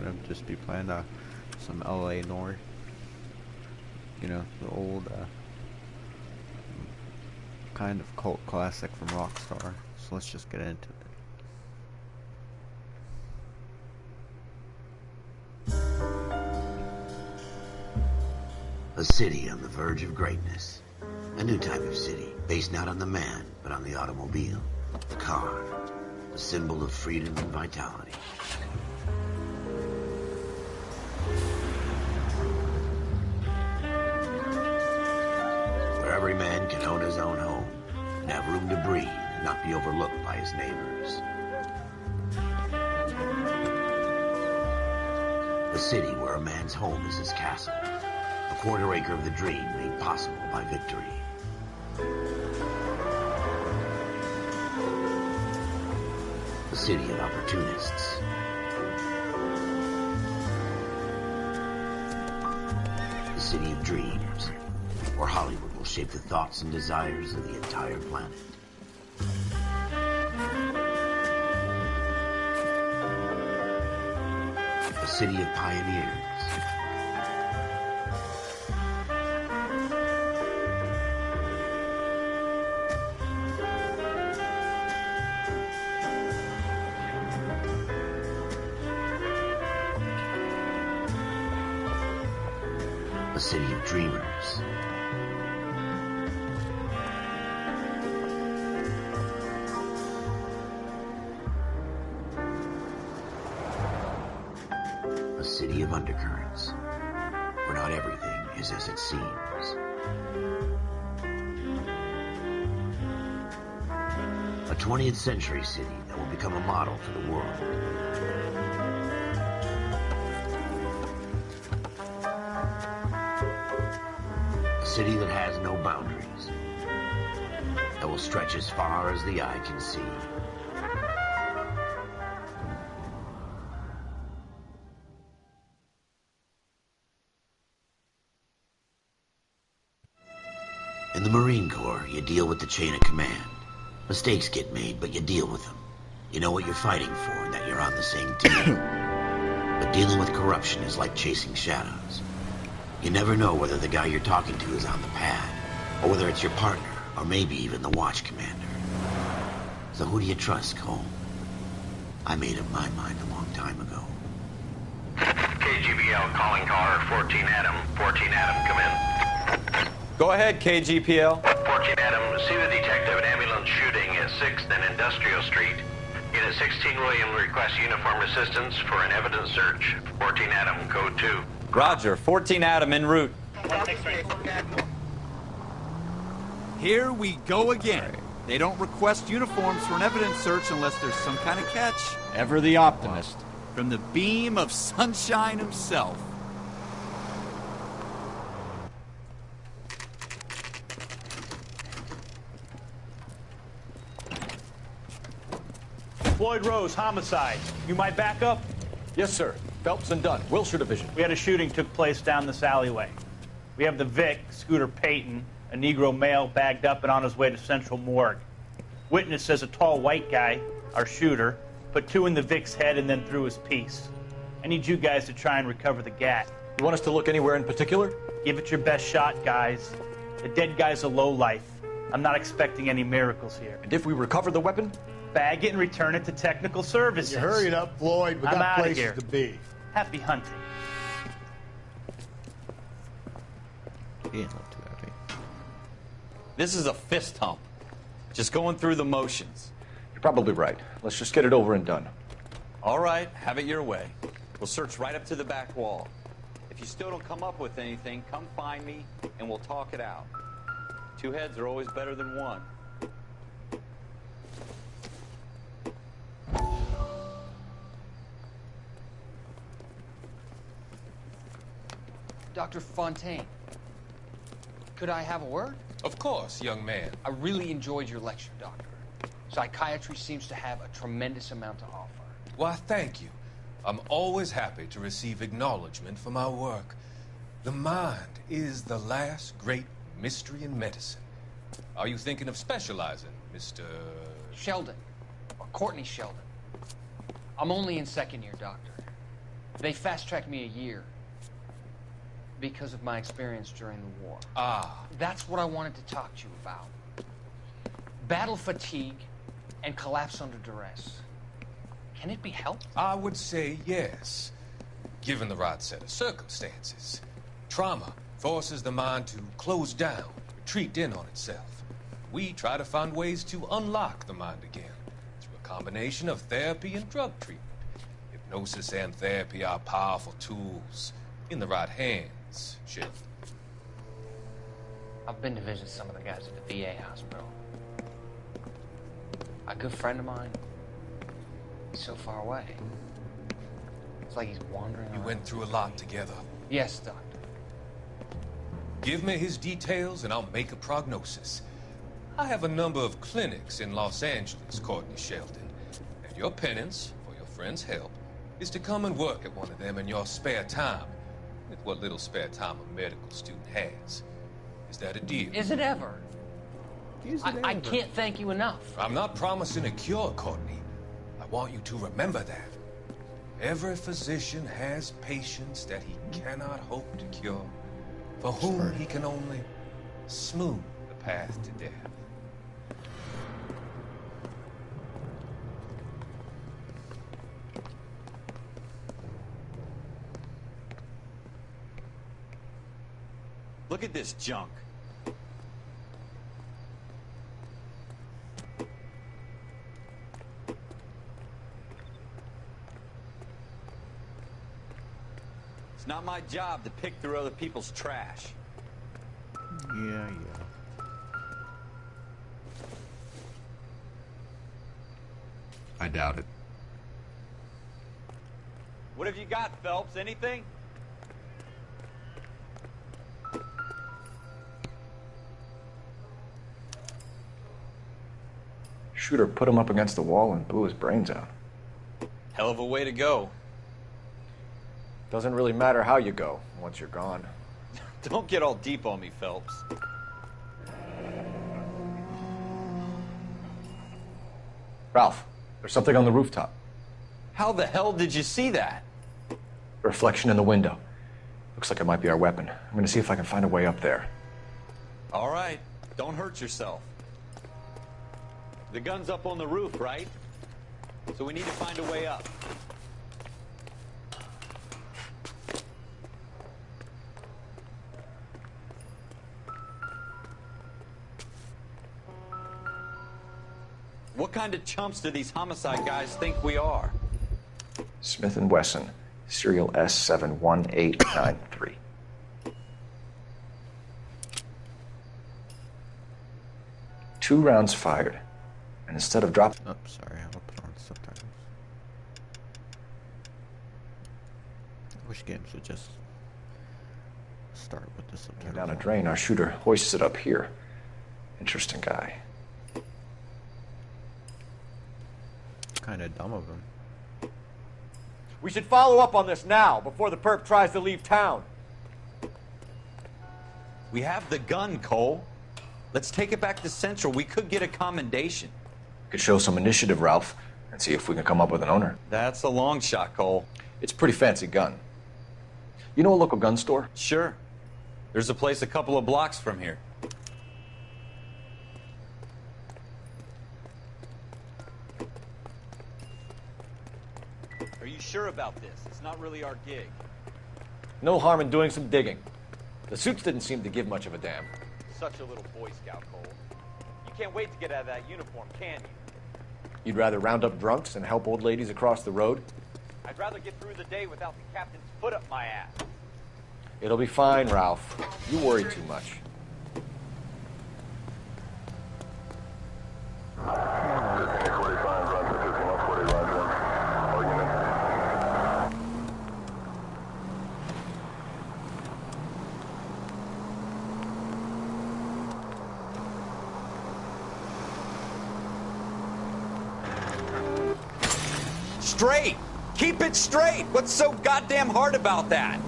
gonna just be playing some L.A.Noire. You know, the old kind of cult classic from Rockstar. So let's just get into it. A city on the verge of greatness. A new type of city, based not on the man, but on the automobile. The car. The symbol of freedom and vitality. Where every man can own his own home and have room to breathe and not be overlooked by his neighbors. A city where a man's home is his castle. A quarter acre of the dream made possible by victory. A city of opportunists. A city of dreams, where Hollywood will shape the thoughts and desires of the entire planet. A city of pioneers. A city of dreamers. A city of undercurrents, where not everything is as it seems. A 20th century city that will become a model for the world. A city that has no boundaries, that will stretch as far as the eye can see. In the Marine Corps, you deal with the chain of command. Mistakes get made, but you deal with them. You know what you're fighting for and that you're on the same team. But dealing with corruption is like chasing shadows. You never know whether the guy you're talking to is on the pad, or whether it's your partner, or maybe even the watch commander. So who do you trust, Cole? I made up my mind a long time ago. KGBL calling caller 14 Adam. 14 Adam, come in. Go ahead, KGPL. 14 Adam, see the detective at ambulance shooting at 6th and Industrial Street. Unit 16 William requests uniform assistance for an evidence search. 14 Adam, code 2. Roger, 14 Adam en route. Here we go again. They don't request uniforms for an evidence search unless there's some kind of catch. Ever the optimist. From the beam of sunshine himself. Floyd Rose, homicide. You might back up? Yes, sir. Phelps and Dunn, Wilshire Division. We had a shooting took place down this alleyway. We have the Vic, Scooter Payton, a Negro male bagged up and on his way to Central Morgue. Witness says a tall white guy, our shooter, put 2 in the Vic's head and then threw his piece. I need you guys to try and recover the gat. You want us to look anywhere in particular? Give it your best shot, guys. The dead guy's a lowlife. I'm not expecting any miracles here. And if we recover the weapon? Bag it and return it to technical services. You hurry it up, Floyd. We I'm got outta places here. to be. Happy hunting. He ain't not too happy. This is a fist hump. Just going through the motions. You're probably right. Let's just get it over and done. All right, have it your way. We'll search right up to the back wall. If you still don't come up with anything, come find me and we'll talk it out. 2 heads are always better than 1. Dr. Fontaine, could I have a word? Of course, young man. I really enjoyed your lecture, Doctor. Psychiatry seems to have a tremendous amount to offer. Why, thank you. I'm always happy to receive acknowledgement for my work. The mind is the last great mystery in medicine. Are you thinking of specializing, Mr. Sheldon, or Courtney Sheldon. I'm only in 2nd year, Doctor. They fast-tracked me a year because of my experience during the war. Ah. That's what I wanted to talk to you about. Battle fatigue and collapse under duress. Can it be helped? I would say yes, given the right set of circumstances. Trauma forces the mind to close down, retreat in on itself. We try to find ways to unlock the mind again through a combination of therapy and drug treatment. Hypnosis and therapy are powerful tools in the right hands, Sheriff. I've been to visit some of the guys at the VA hospital. A good friend of mine, he's so far away. It's like he's wandering You around. went through a lot together. Yes, Doctor. Give me his details and I'll make a prognosis. I have a number of clinics in Los Angeles, Courtney Shelton, and your penance, for your friend's help, is to come and work at one of them in your spare time, with what little spare time a medical student has. Is that a deal? Is it ever? I can't thank you enough. I'm not promising a cure, Courtney. I want you to remember that. Every physician has patients that he cannot hope to cure, for whom he can only smooth the path to death. Look at this junk. It's not my job to pick through other people's trash. Yeah. I doubt it. What have you got, Phelps? Anything? Shooter put him up against the wall and blew his brains out. Hell of a way to go. Doesn't really matter how you go once you're gone. Don't get all deep on me, Phelps. Ralph, there's something on the rooftop. How the hell did you see that? A reflection in the window. Looks like it might be our weapon. I'm gonna see if I can find a way up there. All right, don't hurt yourself. The gun's up on the roof, right? So we need to find a way up. What kind of chumps do these homicide guys think we are? Smith & Wesson, serial S71893. Two rounds fired. And instead of dropping... Oh, sorry, I'll put on subtitles. I wish games would just start with the subtitles. down a drain, our shooter hoists it up here. Interesting guy. Kind of dumb of him. We should follow up on this now, before the perp tries to leave town. We have the gun, Cole. Let's take it back to Central. We could get a commendation. Could show some initiative, Ralph, and see if we can come up with an owner. That's a long shot, Cole. It's a pretty fancy gun. You know a local gun store? Sure. There's a place a couple of blocks from here. Are you sure about this? It's not really our gig. No harm in doing some digging. The suits didn't seem to give much of a damn. Such a little Boy Scout, Cole. You can't wait to get out of that uniform, can you? You'd rather round up drunks and help old ladies across the road? I'd rather get through the day without the captain's foot up my ass. It'll be fine, Ralph. You worry too much. Straight! Keep it straight! What's so goddamn hard about that?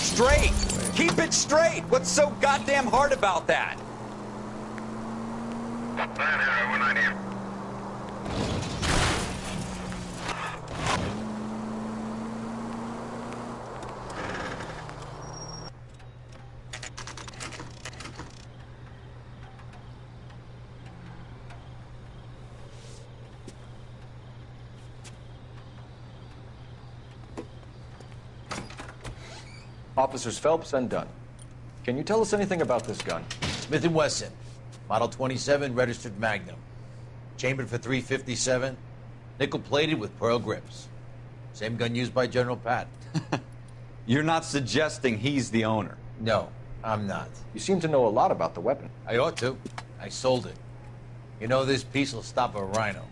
straight! Keep it straight! What's so goddamn hard about that? Officers Phelps and Dunn. Can you tell us anything about this gun? Smith & Wesson, Model 27, registered Magnum. Chambered for .357, nickel-plated with pearl grips. Same gun used by General Patton. You're not suggesting he's the owner? No, I'm not. You seem to know a lot about the weapon. I ought to. I sold it. You know, this piece will stop a rhino.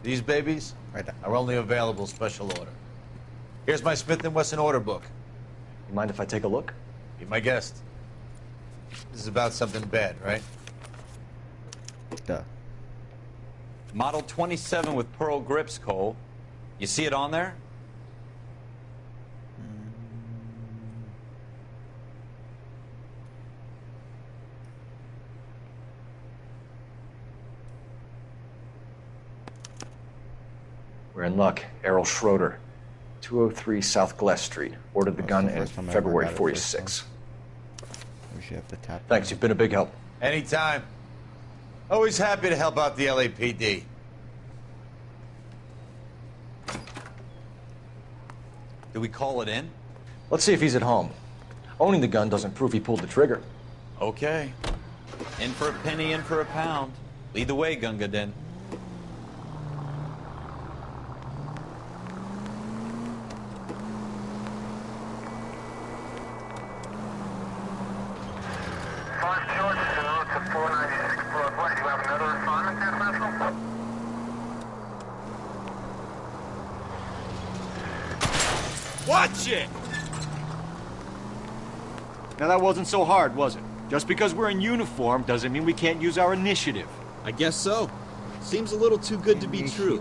These babies are only available special order. Here's my Smith & Wesson order book. You mind if I take a look? Be my guest. This is about something bad, right? Duh. Model 27 with pearl grips, Cole. You see it on there? We're in luck. Errol Schroeder, 203 South Glass Street. Ordered the gun in February 46. We should have to tap. Thanks, you've been a big help. Anytime. Always happy to help out the LAPD. Do we call it in? Let's see if he's at home. Owning the gun doesn't prove he pulled the trigger. Okay. In for a penny, in for a pound. Lead the way, Gunga Din. Watch it! Now that wasn't so hard, was it? Just because we're in uniform doesn't mean we can't use our initiative. I guess so. Seems a little too good to be true.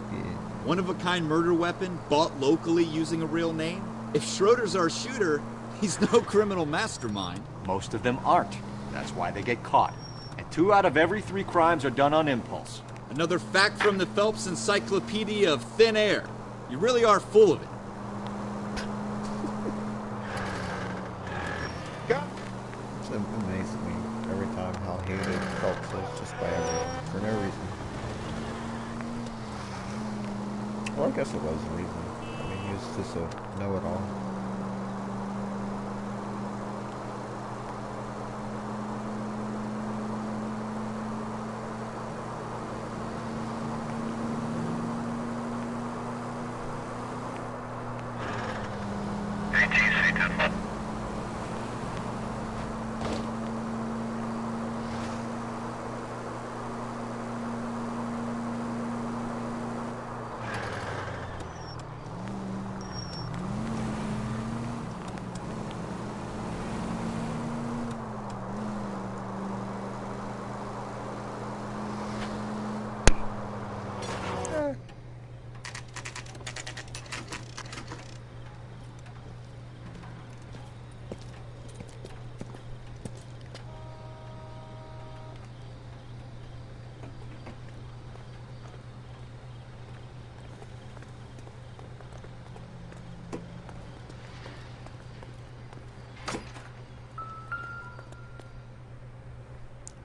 One-of-a-kind murder weapon, bought locally using a real name? If Schroeder's our shooter, he's no criminal mastermind. Most of them aren't. That's why they get caught. And 2 out of every 3 crimes are done on impulse. Another fact from the Phelps Encyclopedia of Thin Air. You really are full of it. It amazes me every time how hated Phelps is just by everyone for no reason. Well, I guess it was a reason. I mean, he was just a know-it-all.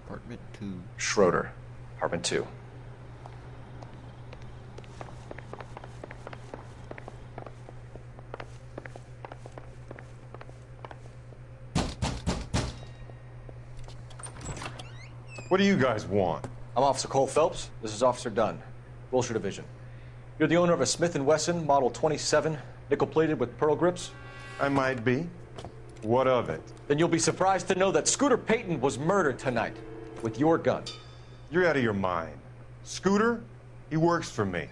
Apartment 2. Schroeder, apartment 2. What do you guys want? I'm Officer Cole Phelps. This is Officer Dunn, Wilshire Division. You're the owner of a Smith & Wesson Model 27, nickel-plated with pearl grips? I might be. What of it? Then you'll be surprised to know that Scooter Payton was murdered tonight with your gun. You're out of your mind. Scooter? He works for me.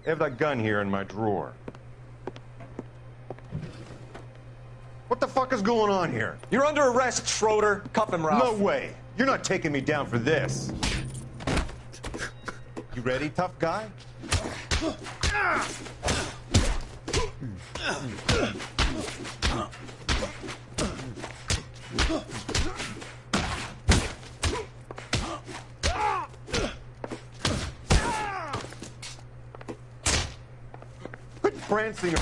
I have that gun here in my drawer. What the fuck is going on here? You're under arrest, Schroeder. Cuff him, Ralph. No way. You're not taking me down for this. You ready, tough guy? prancing.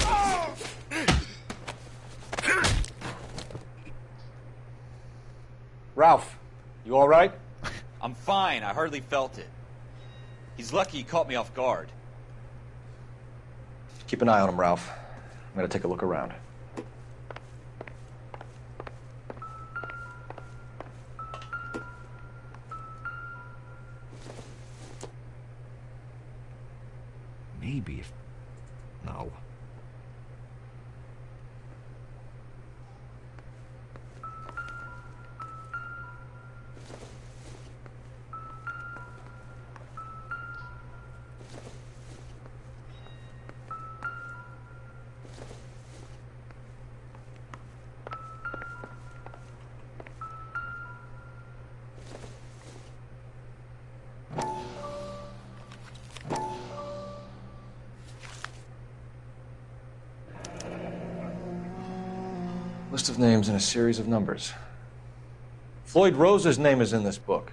Ralph, you all right? I'm fine. I hardly felt it. He's lucky he caught me off guard. Keep an eye on him, Ralph. I'm gonna take a look around. Maybe if... No. List of names and a series of numbers. Floyd Rose's name is in this book.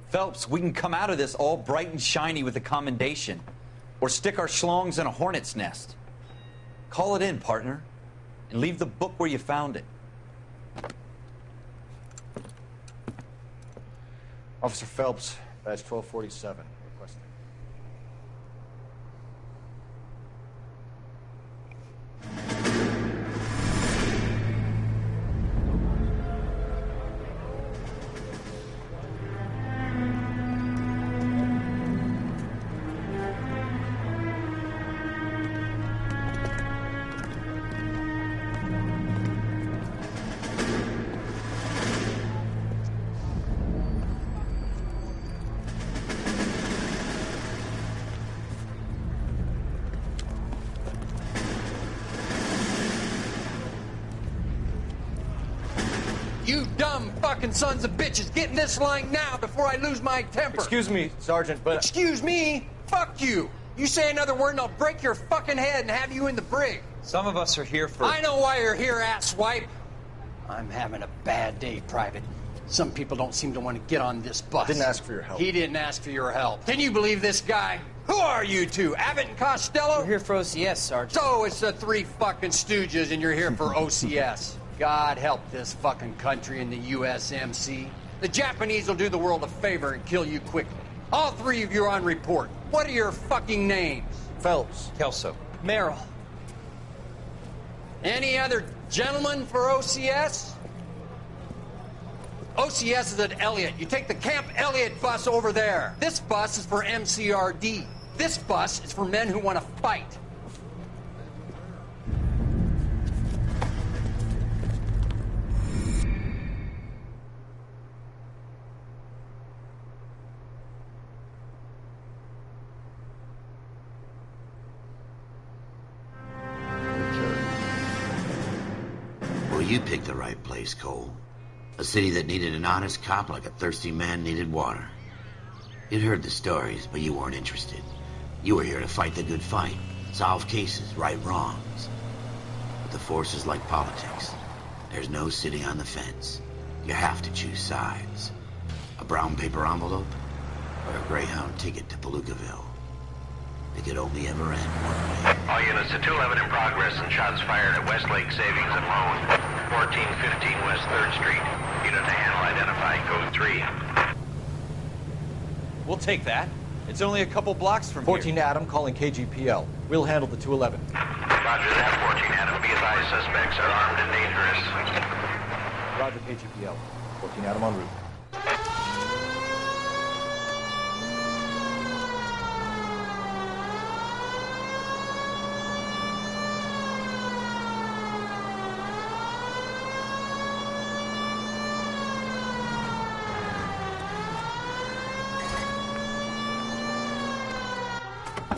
Phelps, we can come out of this all bright and shiny with a commendation. Or stick our schlongs in a hornet's nest. Call it in, partner. And leave the book where you found it. Officer Phelps, badge 1247. Requesting. You dumb fucking sons of bitches, get in this line now before I lose my temper. Excuse me, Sergeant, but... Excuse me? Fuck you. You say another word and I'll break your fucking head and have you in the brig. Some of us are here for... I know why you're here, asswipe. I'm having a bad day, Private. Some people don't seem to want to get on this bus. Didn't ask for your help. He didn't ask for your help. Can you believe this guy? Who are you two? Abbott and Costello? We're here for OCS, Sergeant. So it's the three fucking stooges and you're here for OCS. God help this fucking country and the USMC. The Japanese will do the world a favor and kill you quickly. All three of you are on report. What are your fucking names? Phelps. Kelso. Merrill. Any other gentlemen for OCS? OCS is at Elliott. You take the Camp Elliott bus over there. This bus is for MCRD. This bus is for men who want to fight. Well, you picked the right place, Cole. A city that needed an honest cop like a thirsty man needed water. You'd heard the stories, but you weren't interested. You were here to fight the good fight, solve cases, right wrongs. But the force is like politics. There's no sitting on the fence. You have to choose sides. A brown paper envelope or a Greyhound ticket to Palookaville. It could only ever end one way. All units to 211 in progress and shots fired at Westlake Savings and Loan, 1415 West 3rd Street. Unit to handle identified, code 3. We'll take that. It's only a couple blocks from 14 Adam calling KGPL. We'll handle the 211. Roger that, 14 Adam. Be advised, suspects are armed and dangerous. Roger, KGPL. 14 Adam en route.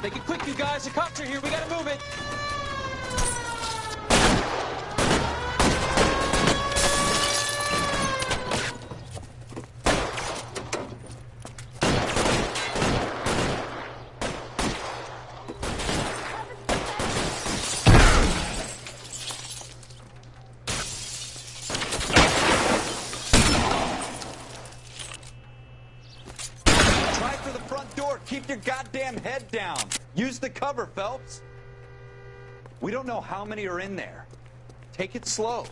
Make it quick, you guys. The cops are here. We gotta move it. Try for the front door. Keep your goddamn head down. Use the cover, Phelps. We don't know how many are in there. Take it slow.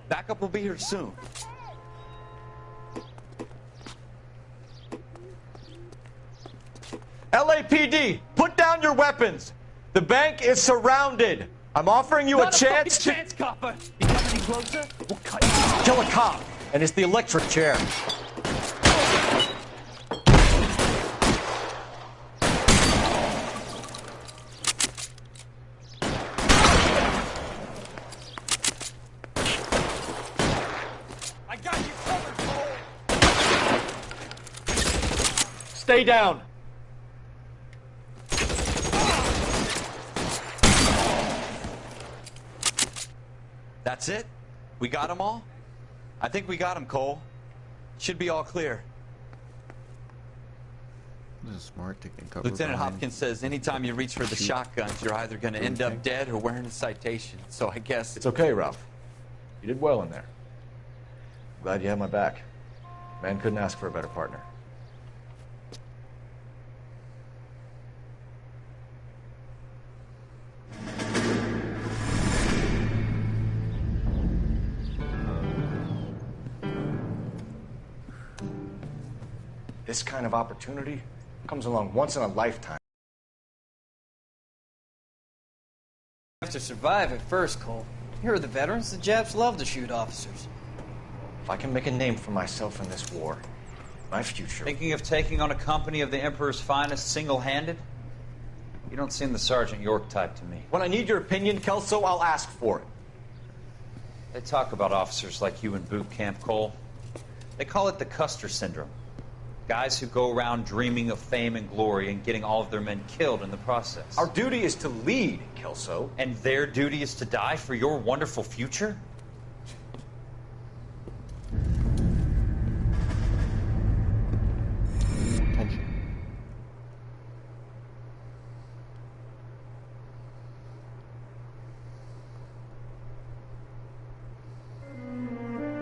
Backup will be here soon. LAPD, put down your weapons. The bank is surrounded. I'm offering you a chance to... chance, copper. You come any closer, we'll cut you. Kill a cop, and it's the electric chair. I got you covered, Cole. Stay down. That's it? We got them all? I think we got them, Cole. Should be all clear. This is smart to get covered. Lieutenant Hopkins says anytime you reach for the shotguns, you're either going to end up dead or wearing a citation. So I guess... It's okay, Ralph. You did well in there. I'm glad you had my back. Man couldn't ask for a better partner. This kind of opportunity comes along once in a lifetime. You have to survive at first, Cole. Here are the veterans. The Japs love to shoot officers. If I can make a name for myself in this war, my future... Thinking of taking on a company of the Emperor's finest single-handed? You don't seem the Sergeant York type to me. When I need your opinion, Kelso, I'll ask for it. They talk about officers like you in boot camp, Cole. They call it the Custer Syndrome. Guys who go around dreaming of fame and glory and getting all of their men killed in the process. Our duty is to lead, Kelso. And their duty is to die for your wonderful future?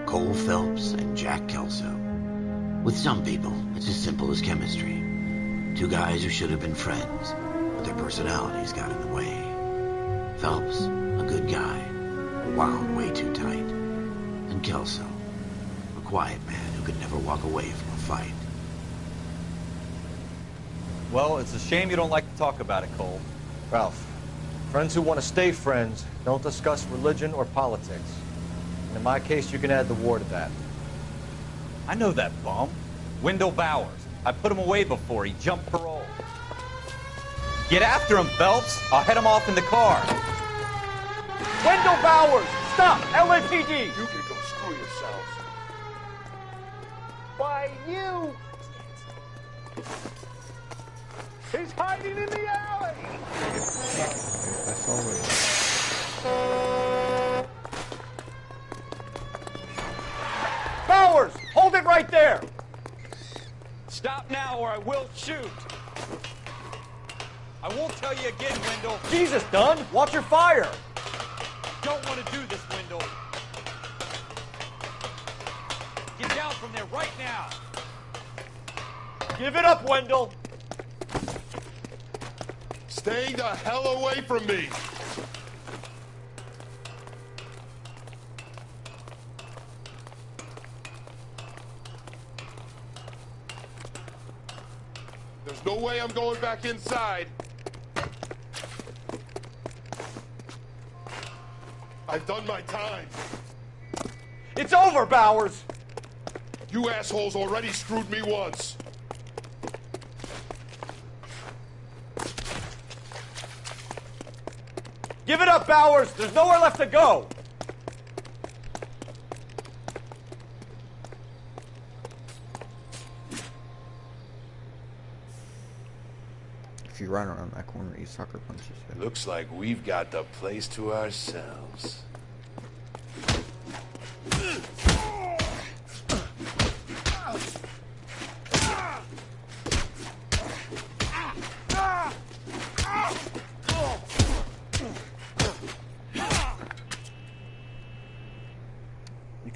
Cole Phelps and Jack Kelso. With some people, it's as simple as chemistry. Two guys who should have been friends, but their personalities got in the way. Phelps, a good guy, wound way too tight. And Kelso, a quiet man who could never walk away from a fight. Well, it's a shame you don't like to talk about it, Cole. Ralph, friends who want to stay friends don't discuss religion or politics. And in my case, you can add the war to that. I know that bum. Wendell Bowers. I put him away before. He jumped parole. Get after him, Phelps. I'll head him off in the car. Wendell Bowers! Stop! LAPD! You can go screw yourselves. Why, you! He's hiding in the alley! That's always... Bowers! Hold it right there! Stop now or I will shoot. I won't tell you again, Wendell. Jesus, Dunn! Watch your fire! Don't want to do this, Wendell. Get down from there right now. Give it up, Wendell! Stay the hell away from me! There's no way I'm going back inside. I've done my time. It's over, Bowers! You assholes already screwed me once. Give it up, Bowers! There's nowhere left to go! If you run around that corner, he sucker punches you. Looks like we've got the place to ourselves.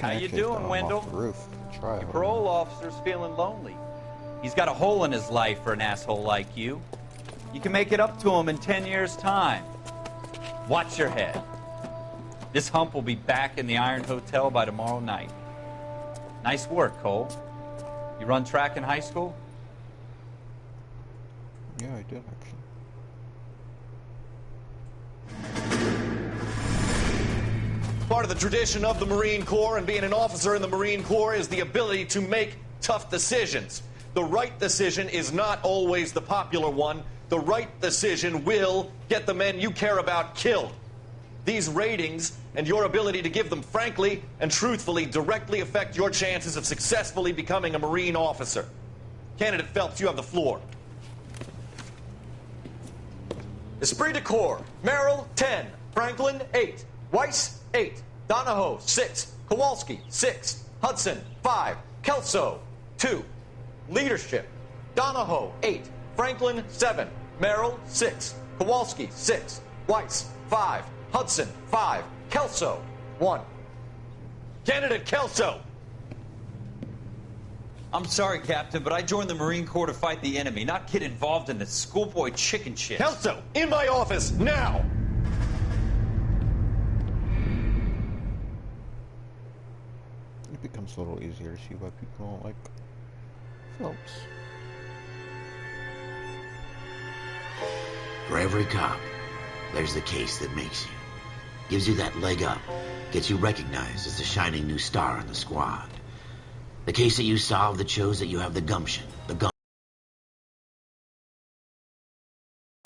How you doing, Wendell? Roof. Try Your parole officer's feeling lonely. He's got a hole in his life for an asshole like you. You can make it up to him in 10 years' time. Watch your head. This hump will be back in the Iron Hotel by tomorrow night. Nice work, Cole. You run track in high school? Yeah, I did, actually. Part of the tradition of the Marine Corps and being an officer in the Marine Corps is the ability to make tough decisions. The right decision is not always the popular one. The right decision will get the men you care about killed. These ratings and your ability to give them frankly and truthfully directly affect your chances of successfully becoming a Marine officer. Candidate Phelps, you have the floor. Esprit de Corps, Merrill, 10. Franklin, 8. Weiss, 8. Donahoe, 6. Kowalski, 6. Hudson, 5. Kelso, 2. Leadership, Donahoe, 8. Franklin, 7. Merrill, 6. Kowalski, 6. Weiss, 5. Hudson, 5. Kelso, 1. Candidate Kelso. I'm sorry, Captain, but I joined the Marine Corps to fight the enemy, not get involved in this schoolboy chicken shit. Kelso, in my office, now! It becomes a little easier to see why people don't like Phelps. For every cop, there's the case that makes you. Gives you that leg up. Gets you recognized as the shining new star in the squad. The case that you solved that shows that you have the gumption, the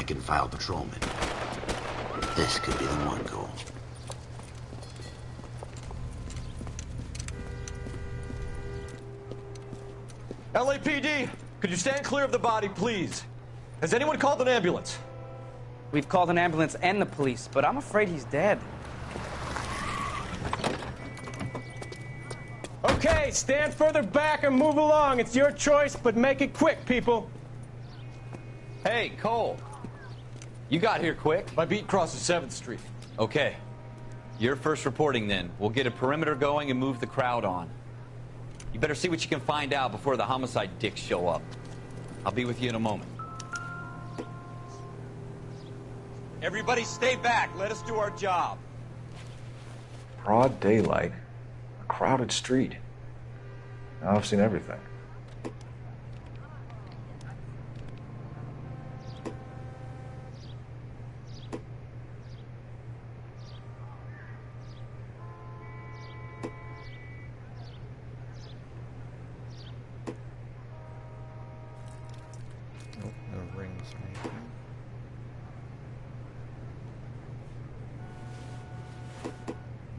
can file patrolman. This could be the one, Cole. LAPD, could you stand clear of the body, please? Has anyone called an ambulance? We've called an ambulance and the police, but I'm afraid he's dead. Okay, stand further back and move along. It's your choice, but make it quick, people. Hey, Cole. You got here quick. My beat crosses 7th Street. Okay. You're first reporting then. We'll get a perimeter going and move the crowd on. You better see what you can find out before the homicide dicks show up. I'll be with you in a moment. Everybody stay back. Let us do our job. Broad daylight. A crowded street. Now I've seen everything. Nope, no rings or anything.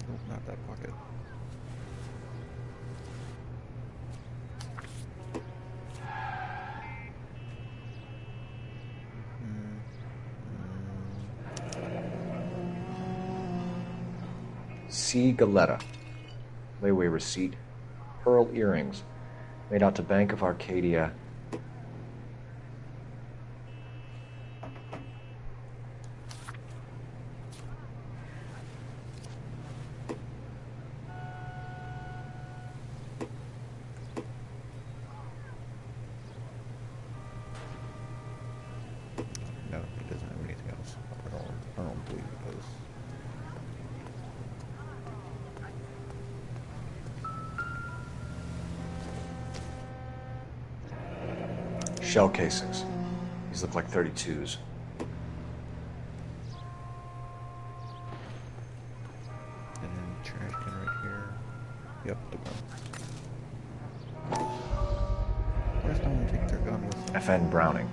Nope, not that pocket. C. Galetta. Layaway receipt. Pearl earrings. Made out to Bank of Arcadia. No, he doesn't have anything else. I don't believe he does. Shell casings. These look like 32s. And then trash can right here. Yep, the gun. Where's no one take their gun with them? FN Browning.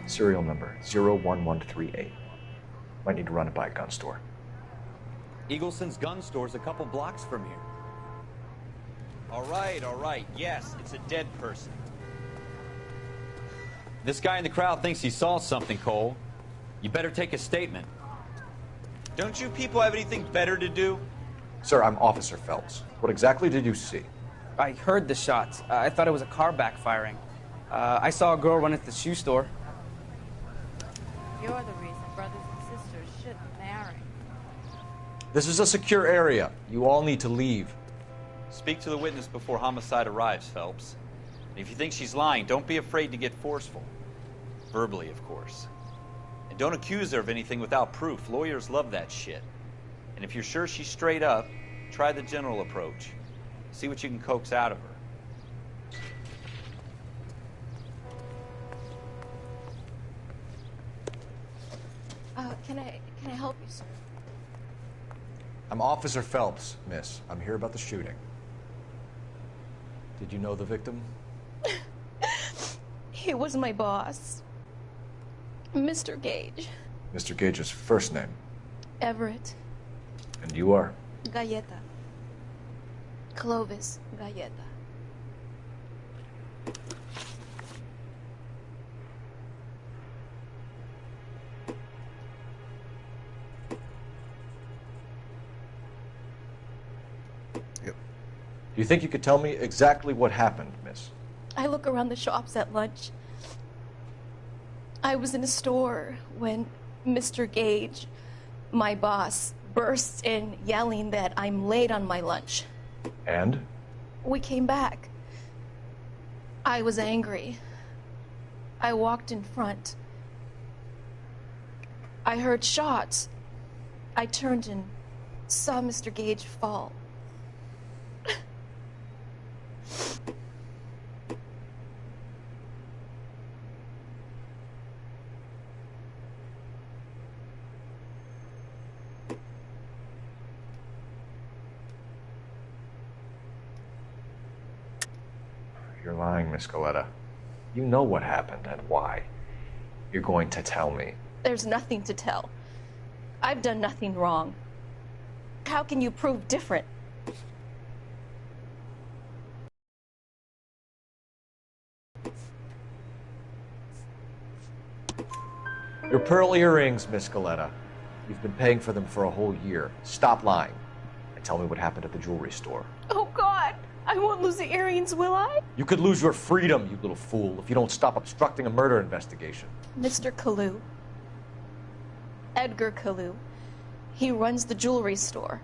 Serial number 01138. Might need to run it by a gun store. Eagleson's gun store's a couple blocks from here. All right. Yes, it's a dead person. This guy in the crowd thinks he saw something, Cole. You better take a statement. Don't you people have anything better to do? Sir, I'm Officer Phelps. What exactly did you see? I heard the shots. I thought it was a car backfiring. I saw a girl run at the shoe store. You're the reason brothers and sisters shouldn't marry. This is a secure area. You all need to leave. Speak to the witness before homicide arrives, Phelps. If you think she's lying, don't be afraid to get forceful. Verbally, of course. Don't accuse her of anything without proof. Lawyers love that shit. And if you're sure she's straight up, try the general approach. See what you can coax out of her. Can I help you, sir? I'm Officer Phelps, miss. I'm here about the shooting. Did you know the victim? He was my boss, Mr. Gage. Mr. Gage's first name. Everett. And you are? Galleta. Clovis Galleta. Do you think you could tell me exactly what happened, miss? I look around the shops at lunch. I was in a store when Mr. Gage, my boss, bursts in yelling that I'm late on my lunch. And? We came back. I was angry. I walked in front. I heard shots. I turned and saw Mr. Gage fall. You're lying, Miss Galleta. You know what happened and why. You're going to tell me. There's nothing to tell. I've done nothing wrong. How can you prove different? Your pearl earrings, Miss Galleta. You've been paying for them for a whole year. Stop lying and tell me what happened at the jewelry store. Oh, God! I won't lose the earrings, will I? You could lose your freedom, you little fool, if you don't stop obstructing a murder investigation. Mr. Kalu. Edgar Kalu. He runs the jewelry store.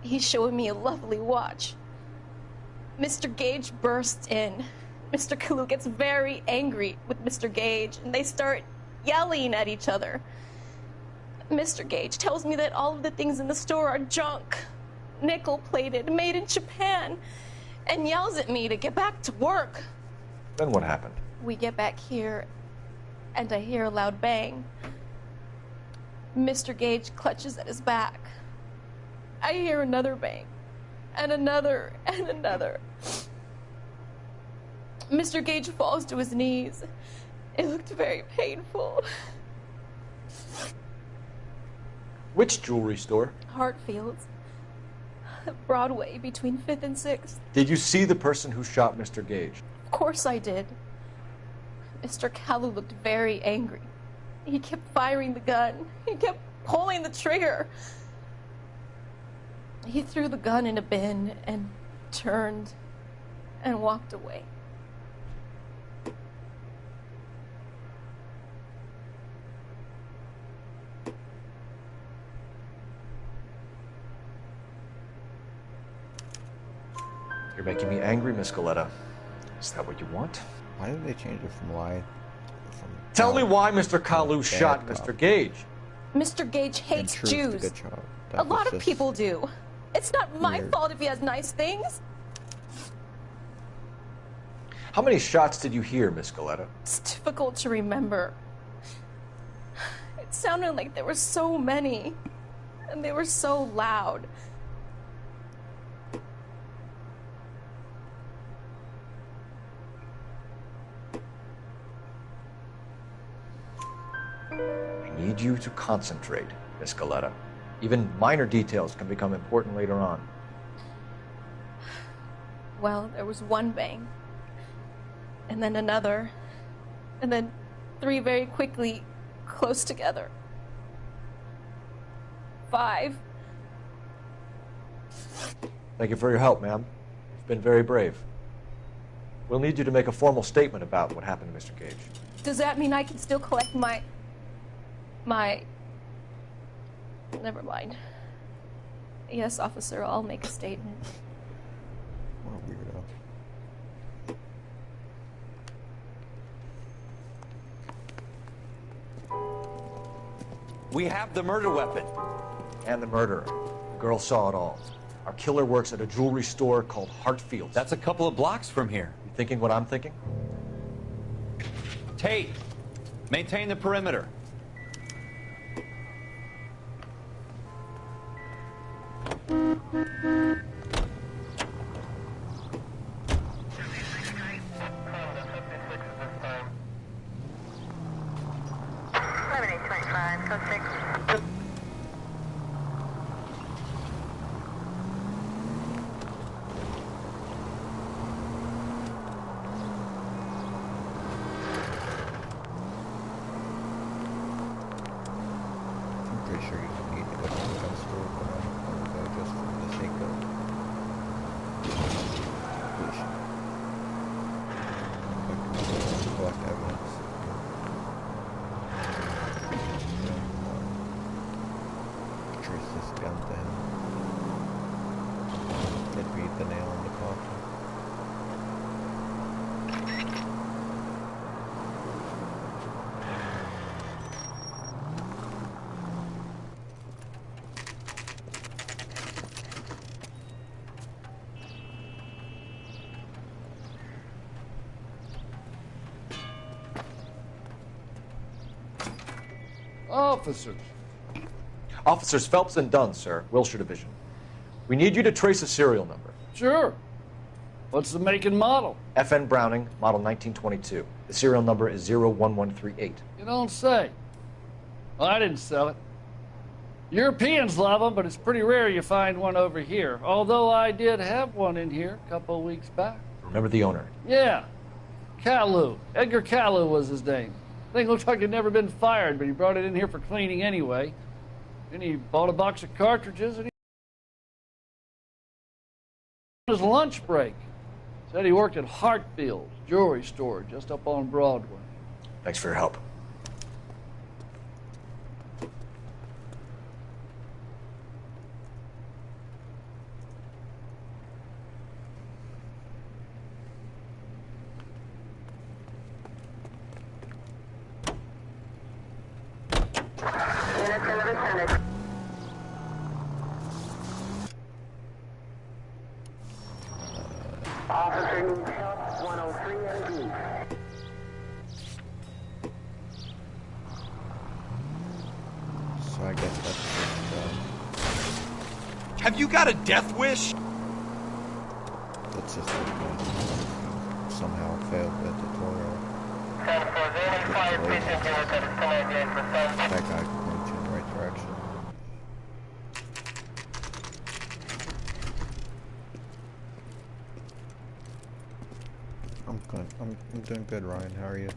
He's showing me a lovely watch. Mr. Gage bursts in. Mr. Kalu gets very angry with Mr. Gage, and they start yelling at each other. Mr. Gage tells me that all of the things in the store are junk, nickel-plated, made in Japan, and yells at me to get back to work. Then what happened? We get back here, and I hear a loud bang. Mr. Gage clutches at his back. I hear another bang, and another, and another. Mr. Gage falls to his knees. It looked very painful. Which jewelry store? Hartfield's. Broadway, between 5th and 6th. Did you see the person who shot Mr. Gage? Of course I did. Mr. Kalu looked very angry. He kept firing the gun. He kept pulling the trigger. He threw the gun in a bin and turned and walked away. You're making me angry, Miss Galleta. Is that what you want? Why did they change it from lie? Tell me why Mr. Kalu shot Mr. Gage. Mr. Gage hates Jews. A lot of people do. It's not my fault if he has nice things. How many shots did you hear, Miss Galleta? It's difficult to remember. It sounded like there were so many, and they were so loud. I need you to concentrate, Miss Galleta. Even minor details can become important later on. Well, there was one bang, and then another, and then 3 very quickly, close together. 5. Thank you for your help, ma'am. You've been very brave. We'll need you to make a formal statement about what happened to Mr. Gage. Does that mean I can still collect my... Never mind. Yes, officer, I'll make a statement. What a weirdo. We have the murder weapon. And the murderer. The girl saw it all. Our killer works at a jewelry store called Hartfield's. That's a couple of blocks from here. You thinking what I'm thinking? Tate, maintain the perimeter. I'm pretty sure you don't need to go to the gun store, but I'm gonna go just for the sake of completion. Collect evidence. Trace this gun to him. It'd be the nail in the coffin. Officers. Officers Phelps and Dunn, sir. Wilshire Division. We need you to trace a serial number. Sure. What's the make and model? FN Browning, model 1922. The serial number is 01138. You don't say. Well, I didn't sell it. Europeans love them, but it's pretty rare you find one over here. Although I did have one in here a couple of weeks back. Remember the owner? Yeah. Caillou. Edgar Caillou was his name. Thing looked like he'd never been fired, but he brought it in here for cleaning anyway. Then he bought a box of cartridges and he on his lunch break. Said he worked at Hartfield's jewelry store just up on Broadway. Thanks for your help. Officer needs help, 103 MD. So I guess that's Have you got a death wish? that's just somehow failed the tutorial. That guy could point you in the right direction. I'm good. I'm doing good, Ryan. How are you?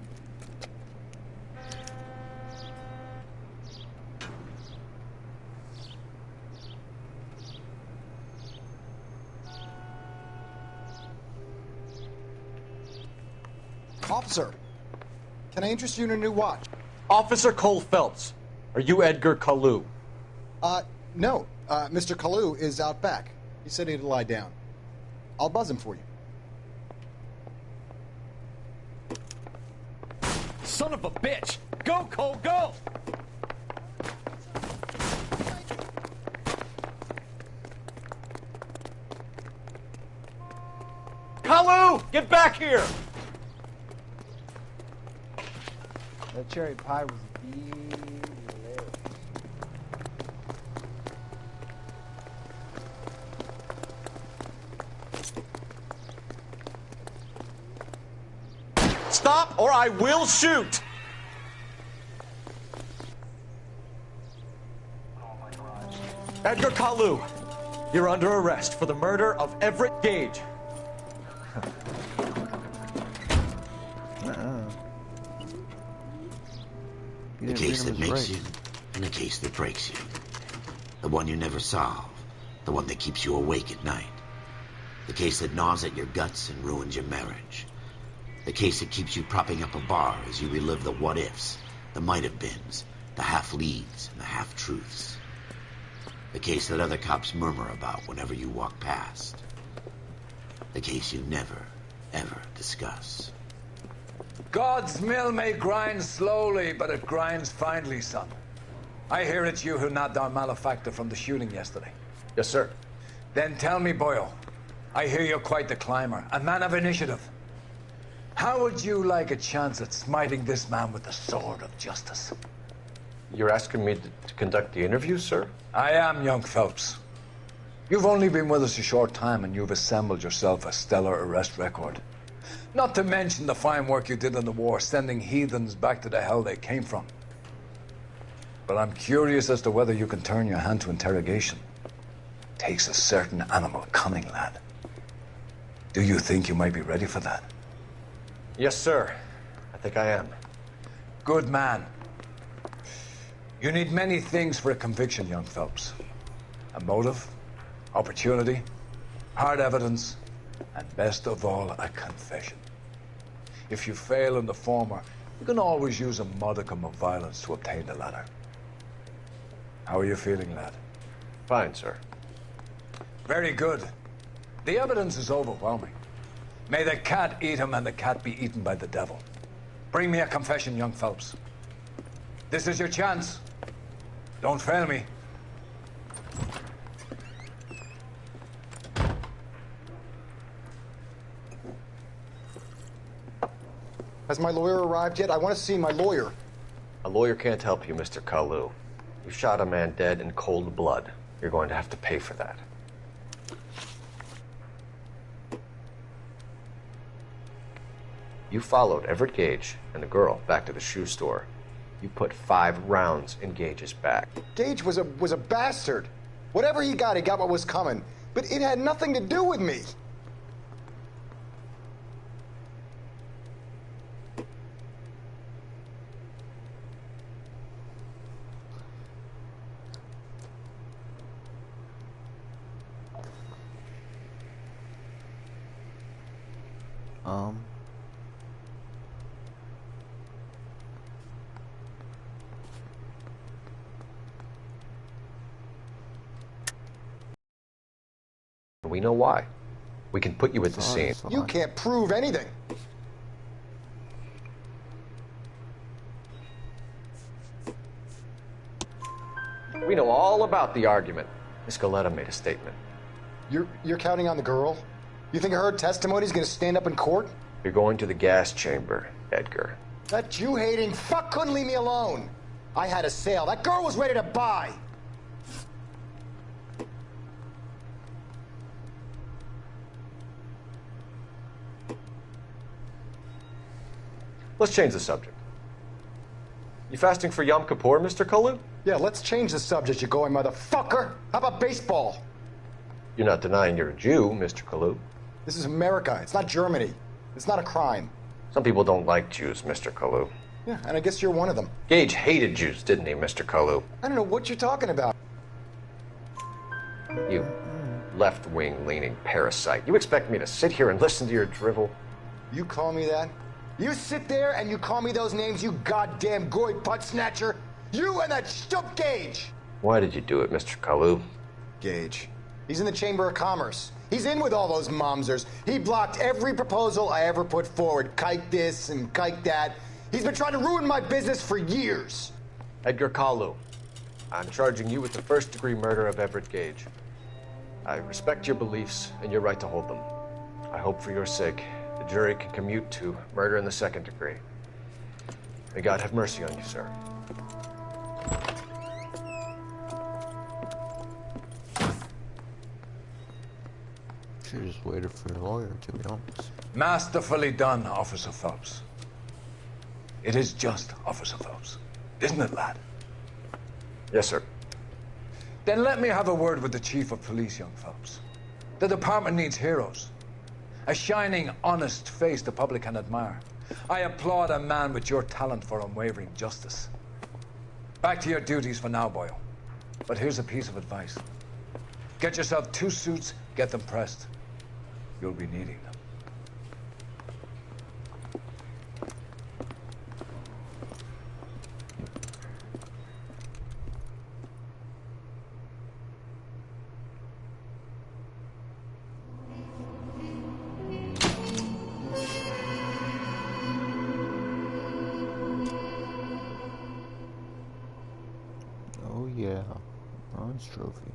Officer, can I interest you in a new watch? Officer Cole Phelps. Are you Edgar Caillou? No. Mr. Caillou is out back. He said he'd lie down. I'll buzz him for you. Son of a bitch! Go, Cole, go! Caillou! Get back here! That cherry pie was delicious. Stop or I will shoot! Edgar Caillou, you're under arrest for the murder of Everett Gage. The case that makes you, and the case that breaks you. The one you never solve. The one that keeps you awake at night. The case that gnaws at your guts and ruins your marriage. The case that keeps you propping up a bar as you relive the what-ifs, the might-have-beens, the half-leads, and the half-truths. The case that other cops murmur about whenever you walk past. The case you never, ever discuss. God's mill may grind slowly, but it grinds finely, son. I hear it's you who nabbed our malefactor from the shooting yesterday. Yes, sir. Then tell me, Boyle, I hear you're quite the climber, a man of initiative. How would you like a chance at smiting this man with the sword of justice? You're asking me to conduct the interview, sir? I am, young Phelps. You've only been with us a short time and you've assembled yourself a stellar arrest record. Not to mention the fine work you did in the war, sending heathens back to the hell they came from. But I'm curious as to whether you can turn your hand to interrogation. Takes a certain animal cunning, lad. Do you think you might be ready for that? Yes, sir. I think I am. Good man. You need many things for a conviction, young Phelps. A motive, opportunity, hard evidence, and best of all, a confession. If you fail in the former, you can always use a modicum of violence to obtain the latter. How are you feeling, lad? Fine, sir. Very good. The evidence is overwhelming. May the cat eat him and the cat be eaten by the devil. Bring me a confession, young Phelps. This is your chance. Don't fail me. Has my lawyer arrived yet? I want to see my lawyer. A lawyer can't help you, Mr. Kalu. You shot a man dead in cold blood. You're going to have to pay for that. You followed Everett Gage and the girl back to the shoe store. You put 5 rounds in Gage's back. Gage was a bastard. Whatever he got what was coming. But it had nothing to do with me. We know why. We can put you at the scene. You can't prove anything. We know all about the argument. Miss Galetta made a statement. You're counting on the girl? You think her testimony's gonna stand up in court? You're going to the gas chamber, Edgar. That Jew-hating fuck couldn't leave me alone. I had a sale. That girl was ready to buy. Let's change the subject. You fasting for Yom Kippur, Mr. Kalu? Yeah, let's change the subject, you going motherfucker. How about baseball? You're not denying you're a Jew, Mr. Kalu. This is America. It's not Germany. It's not a crime. Some people don't like Jews, Mr. Kalu. Yeah, and I guess you're one of them. Gage hated Jews, didn't he, Mr. Kalu? I don't know what you're talking about. You left-wing leaning parasite. You expect me to sit here and listen to your drivel? You call me that? You sit there and you call me those names, you goddamn goy butt snatcher? You and that stup Gage! Why did you do it, Mr. Kalu? Gage. He's in the Chamber of Commerce. He's in with all those momsers. He blocked every proposal I ever put forward. Kike this and kike that. He's been trying to ruin my business for years. Edgar Kalu, I'm charging you with the first-degree murder of Everett Gage. I respect your beliefs and your right to hold them. I hope for your sake the jury can commute to murder in the second degree. May God have mercy on you, sir. Should have just waited for the lawyer, to be honest. Masterfully done, Officer Phelps. It is just, Officer Phelps. Isn't it, lad? Yes, sir. Then let me have a word with the Chief of Police, young Phelps. The department needs heroes. A shining, honest face the public can admire. I applaud a man with your talent for unwavering justice. Back to your duties for now, Boyle. But here's a piece of advice. Get yourself 2 suits, get them pressed. You'll be needing them. Bronze trophy.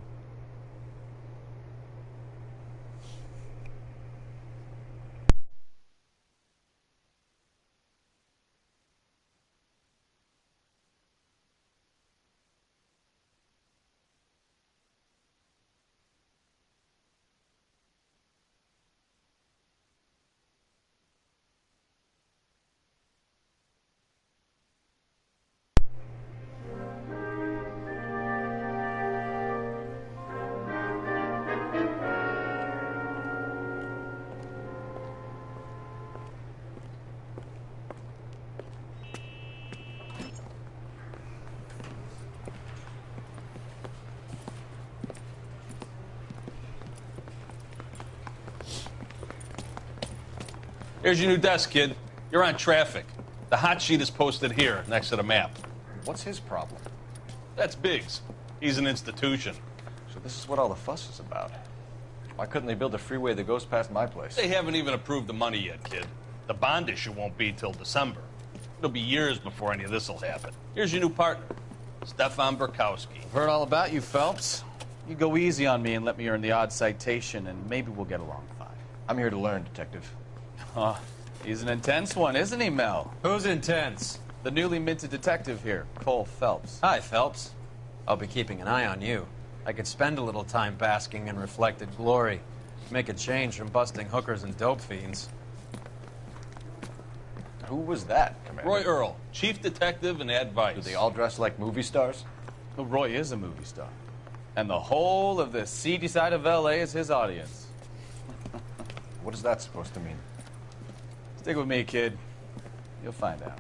Here's your new desk, kid. You're on traffic. The hot sheet is posted here, next to the map. What's his problem? That's Biggs. He's an institution. So this is what all the fuss is about. Why couldn't they build a freeway that goes past my place? They haven't even approved the money yet, kid. The bond issue won't be till December. It'll be years before any of this will happen. Here's your new partner, Stefan Burkowski. I've heard all about you, Phelps. You go easy on me and let me earn the odd citation, and maybe we'll get along fine. I'm here to learn, Detective. Oh, he's an intense one, isn't he, Mel? Who's intense? The newly minted detective here, Cole Phelps. Hi, Phelps. I'll be keeping an eye on you. I could spend a little time basking in reflected glory. Make a change from busting hookers and dope fiends. Who was that, Commander? Roy Earl, chief detective and advice. Do they all dress like movie stars? Well, Roy is a movie star. And the whole of the seedy side of L.A. is his audience. What is that supposed to mean? Stick with me, kid. You'll find out.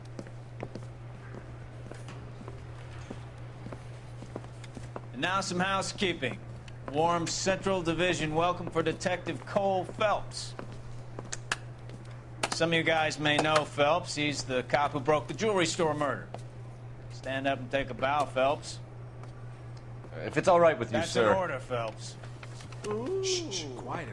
And now some housekeeping. Warm Central Division welcome for Detective Cole Phelps. Some of you guys may know Phelps. He's the cop who broke the jewelry store murder. Stand up and take a bow, Phelps. If it's all right with you, That's sir. That's an order, Phelps. Shh, quiet.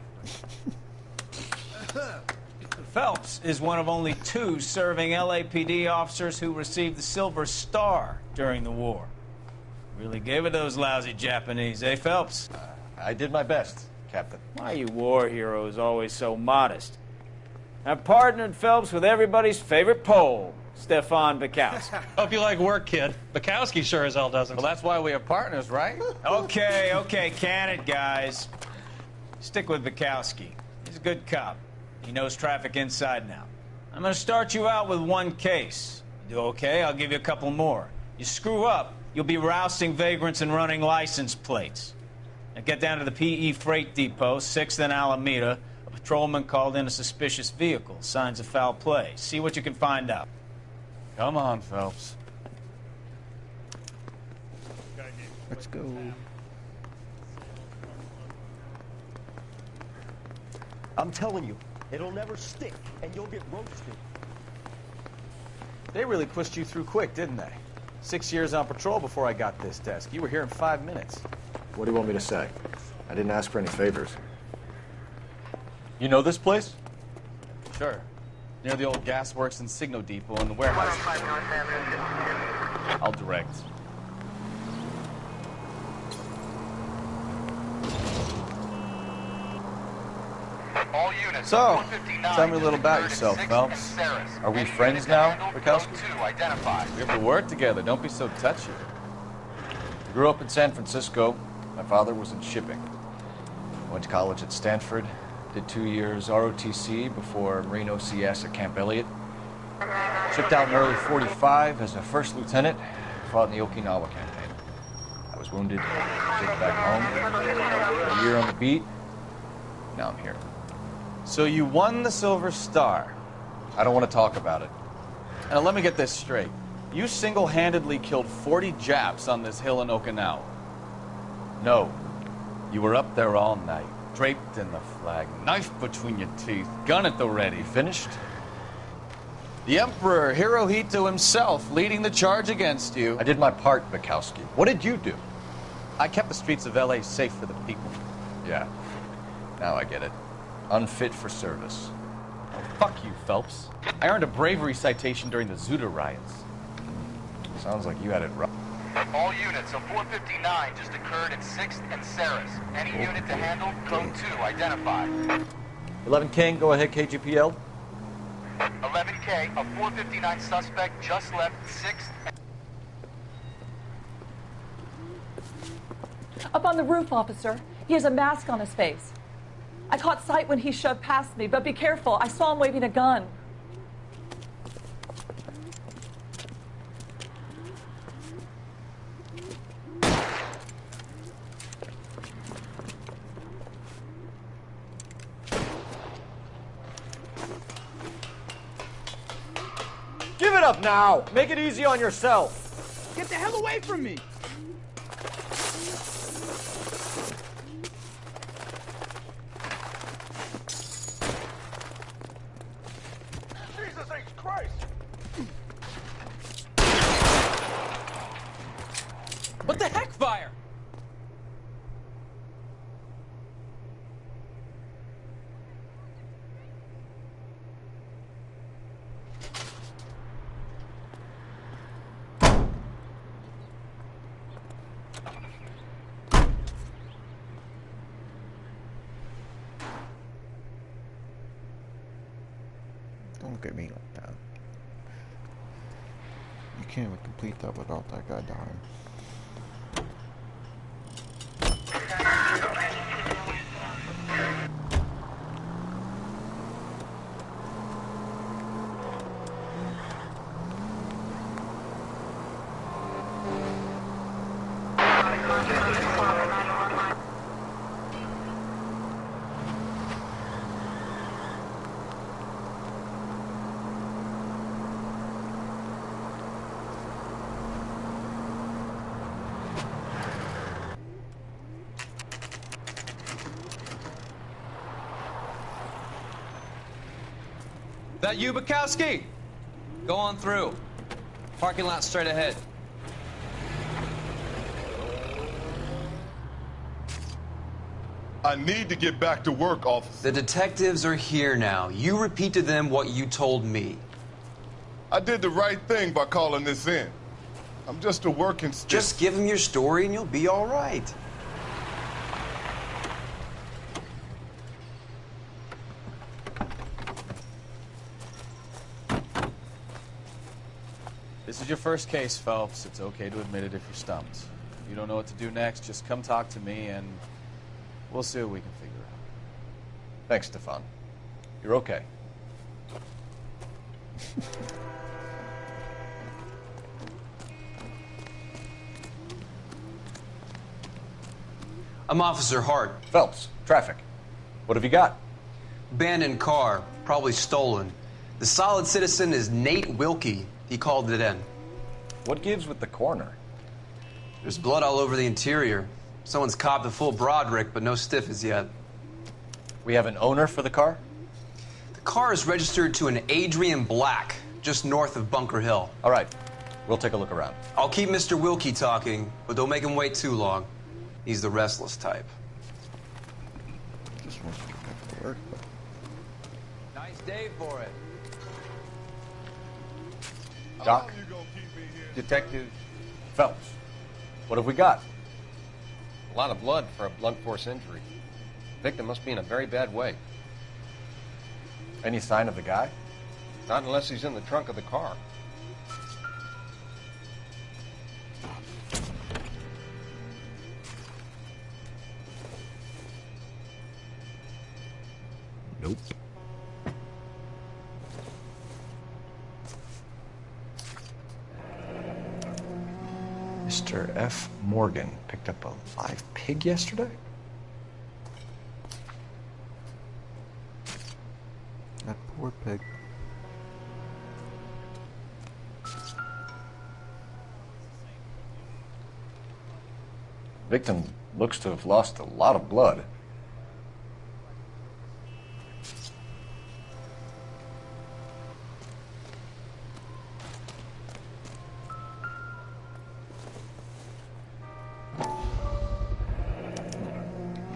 Phelps is one of only 2 serving LAPD officers who received the Silver Star during the war. Really gave it those lousy Japanese, eh, Phelps? I did my best, Captain. Why are you war heroes always so modest? I've partnered Phelps with everybody's favorite Pole, Stefan Burkowski. Hope you like work, kid. Burkowski sure as hell doesn't. Well, that's why we have partners, right? Okay, can it, guys. Stick with Burkowski. He's a good cop. He knows traffic inside now. I'm going to start you out with 1 case. You do okay, I'll give you a couple more. You screw up, you'll be rousting vagrants and running license plates. Now get down to the PE Freight Depot, 6th and Alameda. A patrolman called in a suspicious vehicle. Signs of foul play. See what you can find out. Come on, Phelps. Let's go. I'm telling you, it'll never stick, and you'll get roasted. They really pushed you through quick, didn't they? 6 years on patrol before I got this desk. You were here in 5 minutes. What do you want me to say? I didn't ask for any favors. You know this place? Sure. Near the old gas works and Signo Depot and the warehouse. I'll direct. All units. So, tell me a little about yourself, Phelps. Are we friends now, Burkowski? We have to work together. Don't be so touchy. I grew up in San Francisco. My father was in shipping. Went to college at Stanford. Did 2 years ROTC before Marine OCS at Camp Elliott. Shipped out in early '45 as a first lieutenant. Fought in the Okinawa campaign. I was wounded. Shipped back home. A year on the beat. Now I'm here. So you won the Silver Star. I don't want to talk about it. Now let me get this straight. You single-handedly killed 40 Japs on this hill in Okinawa. No. You were up there all night, draped in the flag, knife between your teeth, gun at the ready. Finished? The Emperor Hirohito himself leading the charge against you. I did my part, Burkowski. What did you do? I kept the streets of L.A. safe for the people. Yeah. Now I get it. Unfit for service. Oh, fuck you, Phelps. I earned a bravery citation during the Zuda riots. Sounds like you had it rough. All units, a 459 just occurred at 6th and Saris. Any unit to handle, code 2 identified. 11 King, go ahead, KGPL. 11K, a 459 suspect just left 6th and... Up on the roof, officer. He has a mask on his face. I caught sight when he shoved past me, but be careful. I saw him waving a gun. Give it up now! Make it easy on yourself! Get the hell away from me! Jesus H. Christ! What the heck, fire? Don't look at me like that. You can't even complete that without that guy dying. That you, Bukowski? Go on through. Parking lot straight ahead. I need to get back to work, officer. The detectives are here now. You repeat to them what you told me. I did the right thing by calling this in. I'm just a working stiff. Just give them your story and you'll be all right. This is your first case, Phelps. It's okay to admit it if you're stumped. If you don't know what to do next, just come talk to me and we'll see what we can figure out. Thanks, Stefan. You're okay. I'm Officer Hart. Phelps, traffic. What have you got? Abandoned car, probably stolen. The solid citizen is Nate Wilkie. He called it in. What gives with the coroner? There's blood all over the interior. Someone's copped a full Broderick, but no stiff as yet. We have an owner for the car? The car is registered to an Adrian Black, just north of Bunker Hill. All right. We'll take a look around. I'll keep Mr. Wilkie talking, but don't make him wait too long. He's the restless type. Just wants to get back to work, but... Nice day for it. Doc, Detective Phelps, what have we got? A lot of blood for a blunt force injury. Victim must be in a very bad way. Any sign of the guy? Not unless he's in the trunk of the car. Nope. Mr. F. Morgan picked up a live pig yesterday? That poor pig. Victim looks to have lost a lot of blood.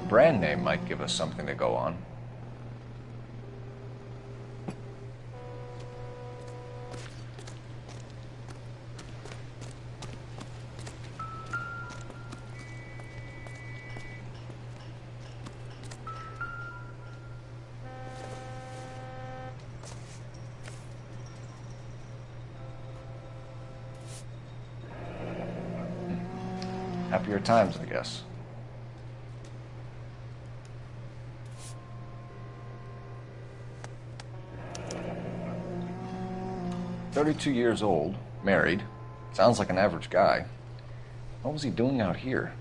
Brand name might give us something to go on. Happier times, I guess. "32 years old, married. Sounds like an average guy. What was he doing out here?"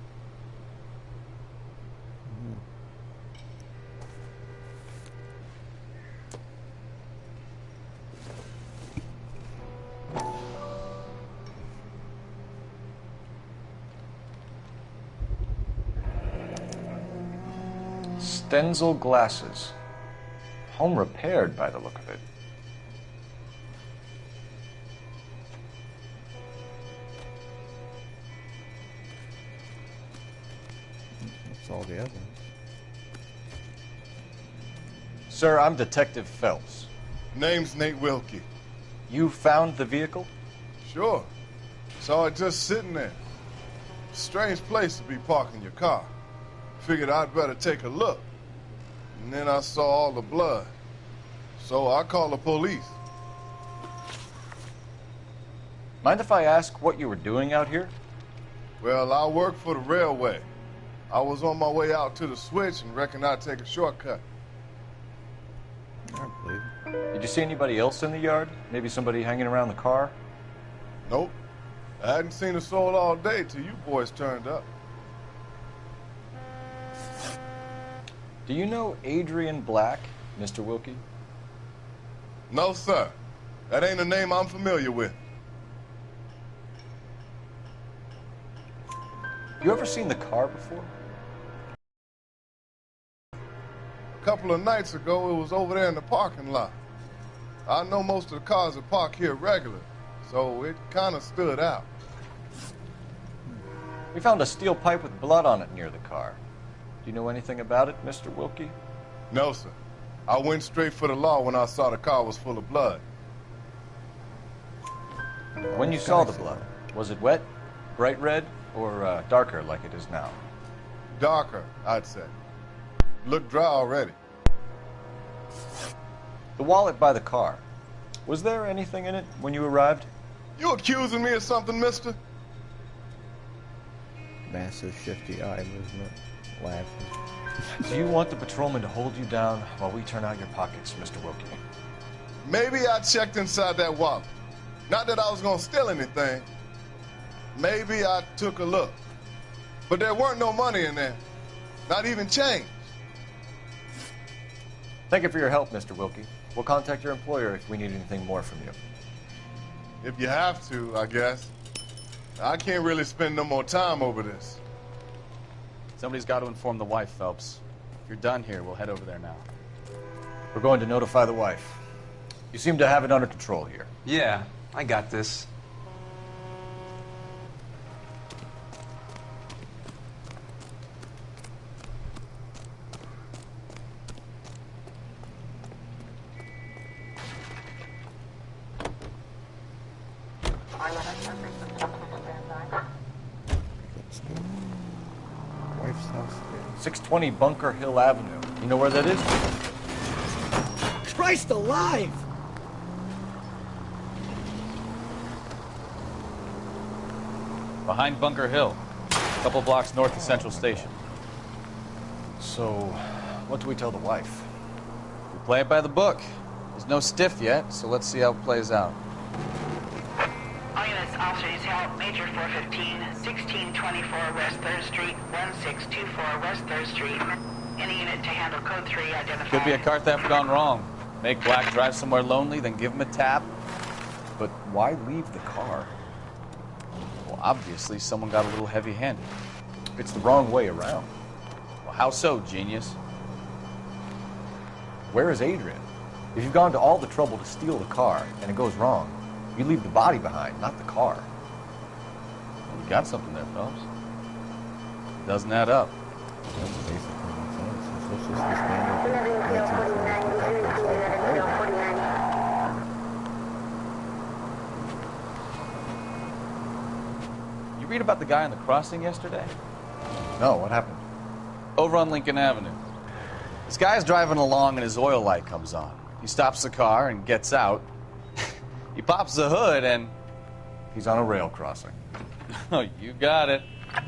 Stenzel glasses. Home repaired by the look of it. That's all the evidence. Sir, I'm Detective Phelps. Name's Nate Wilkie. You found the vehicle? Sure. Saw it just sitting there. Strange place to be parking your car. Figured I'd better take a look. And then I saw all the blood. So I called the police. Mind if I ask what you were doing out here? Well, I work for the railway. I was on my way out to the switch and reckoned I'd take a shortcut. I believe it. Did you see anybody else in the yard? Maybe somebody hanging around the car? Nope. I hadn't seen a soul all day till you boys turned up. Do you know Adrian Black, Mr. Wilkie? No, sir. That ain't a name I'm familiar with. You ever seen the car before? A couple of nights ago, it was over there in the parking lot. I know most of the cars that park here regular, so it kind of stood out. We found a steel pipe with blood on it near the car. Do you know anything about it, Mr. Wilkie? No, sir. I went straight for the law when I saw the car was full of blood. When you saw the blood, was it wet, bright red, or darker like it is now? Darker, I'd say. Looked dry already. The wallet by the car. Was there anything in it when you arrived? You accusing me of something, mister? Massive shifty eye movement. Laughing. Do you want the patrolman to hold you down while we turn out your pockets, Mr. Wilkie? Maybe I checked inside that wallet. Not that I was gonna steal anything. Maybe I took a look. But there weren't no money in there. Not even change. Thank you for your help, Mr. Wilkie. We'll contact your employer if we need anything more from you. If you have to, I guess. I can't really spend no more time over this. Somebody's got to inform the wife, Phelps. If you're done here, we'll head over there now. We're going to notify the wife. You seem to have it under control here. Yeah, I got this. Wife's house. 620 Bunker Hill Avenue. You know where that is? Christ alive! Behind Bunker Hill, a couple blocks north of Central Station. So, what do we tell the wife? We play it by the book. There's no stiff yet, so let's see how it plays out. All units, officers help. Major 415, 1624 West 3rd Street, 1624 West 3rd Street. Any unit to handle code 3 identified. Could be a car theft gone wrong. Make Black drive somewhere lonely, then give him a tap. But why leave the car? Well, obviously someone got a little heavy-handed. It's the wrong way around. Well, how so, genius? Where is Adrian? If you've gone to all the trouble to steal the car and it goes wrong, you leave the body behind, not the car. Well, you got something there, Phelps. Doesn't add up. That's basically makes sense. Let's just disband it. 1942 You read about the guy on the crossing yesterday? No, what happened? Over on Lincoln Avenue. This guy's driving along and his oil light comes on. He stops the car and gets out. He pops the hood and... He's on a rail crossing. Oh, you got it.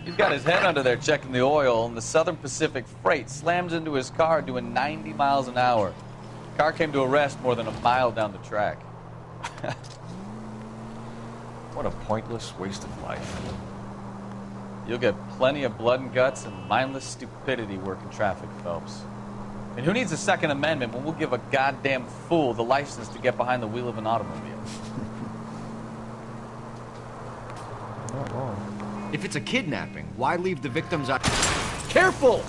He's got his head under there checking the oil, and the Southern Pacific Freight slams into his car doing 90 miles an hour. The car came to a rest more than a mile down the track. What a pointless waste of life. You'll get plenty of blood and guts and mindless stupidity working traffic, Phelps. And who needs a Second Amendment when we'll give a goddamn fool the license to get behind the wheel of an automobile? Not wrong. If it's a kidnapping, why leave the victims out? Careful!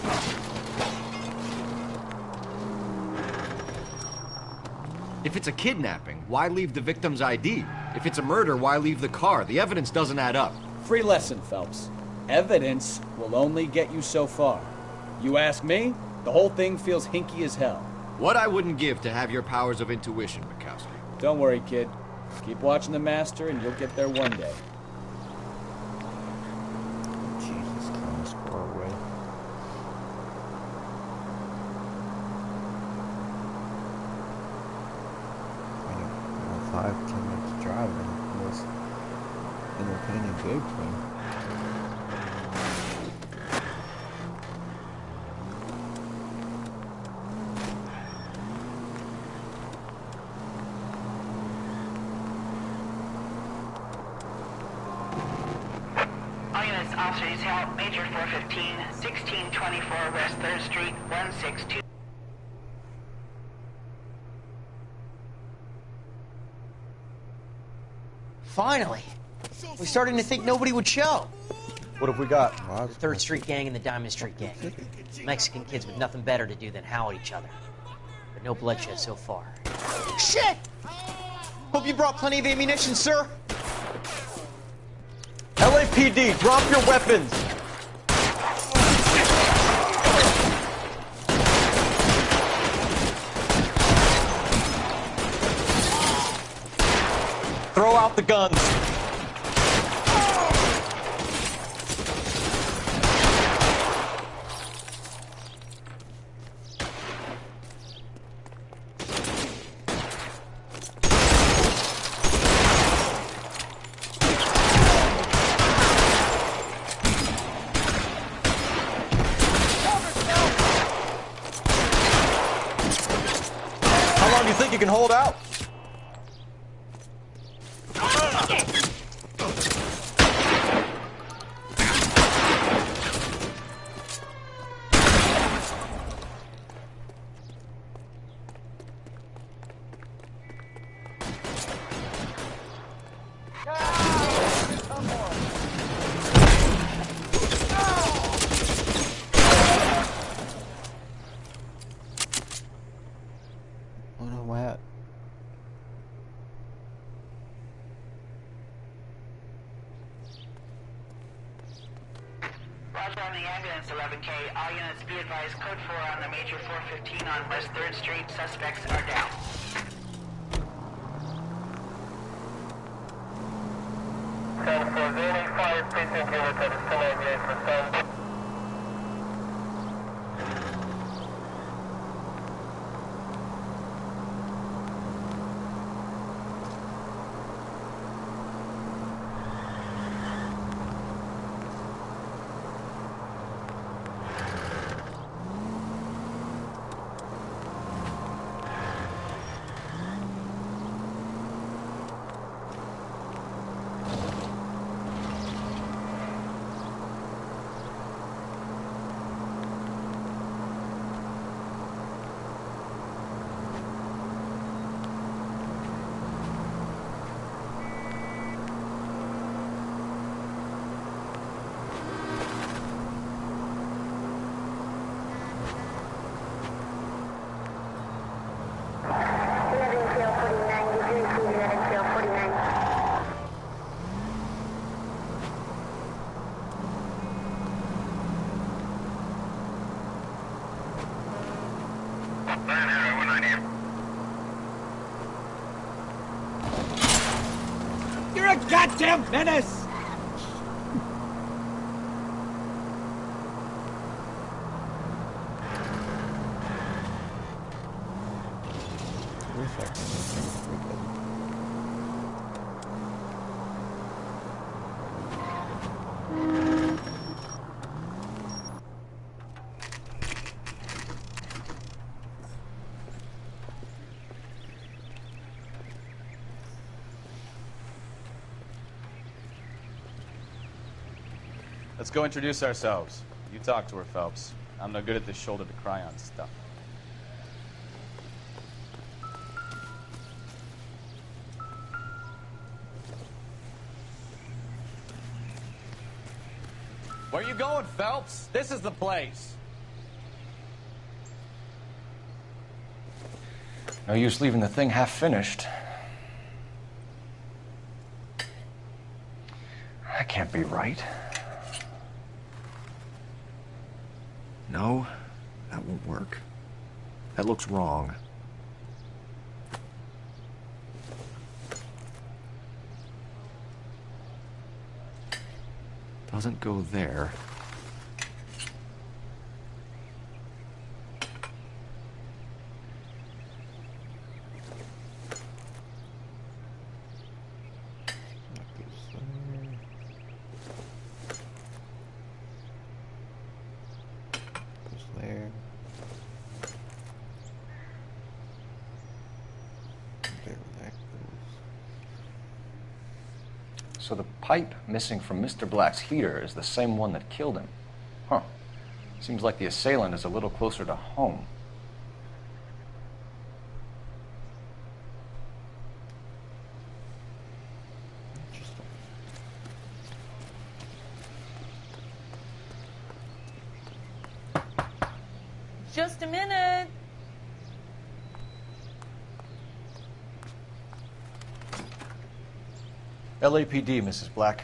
If it's a kidnapping, why leave the victim's ID? If it's a murder, why leave the car? The evidence doesn't add up. Free lesson, Phelps. Evidence will only get you so far. You ask me, the whole thing feels hinky as hell. What I wouldn't give to have your powers of intuition, Mikowski. Don't worry, kid. Keep watching the master and you'll get there one day. Jesus, trying to score away. You know, 5-10 minutes driving was entertaining gameplay. Officers help. Major 415, 1624 West 3rd Street, 162. Finally! We're starting to think nobody would show. What have we got? The 3rd Street Gang and the Diamond Street Gang. Mexican kids with nothing better to do than howl at each other. But no bloodshed so far. Shit! Hope you brought plenty of ammunition, sir. LAPD, drop your weapons! Throw out the guns. How long do you think you can hold out? Oh no, what? Roger on the ambulance, 11K. All units be advised, code 4 on the Major 415 on West 3rd Street. Suspects are down. Ten for any 5 precinct units that is 298%. You're a goddamn menace! Let's go introduce ourselves. You talk to her, Phelps. I'm no good at this shoulder-to-cry-on stuff. Where you going, Phelps? This is the place. No use leaving the thing half finished. That can't be right. No, that won't work. That looks wrong. Doesn't go there. So the pipe missing from Mr. Black's heater is the same one that killed him. Huh. Seems like the assailant is a little closer to home. Just a minute. LAPD, Mrs. Black.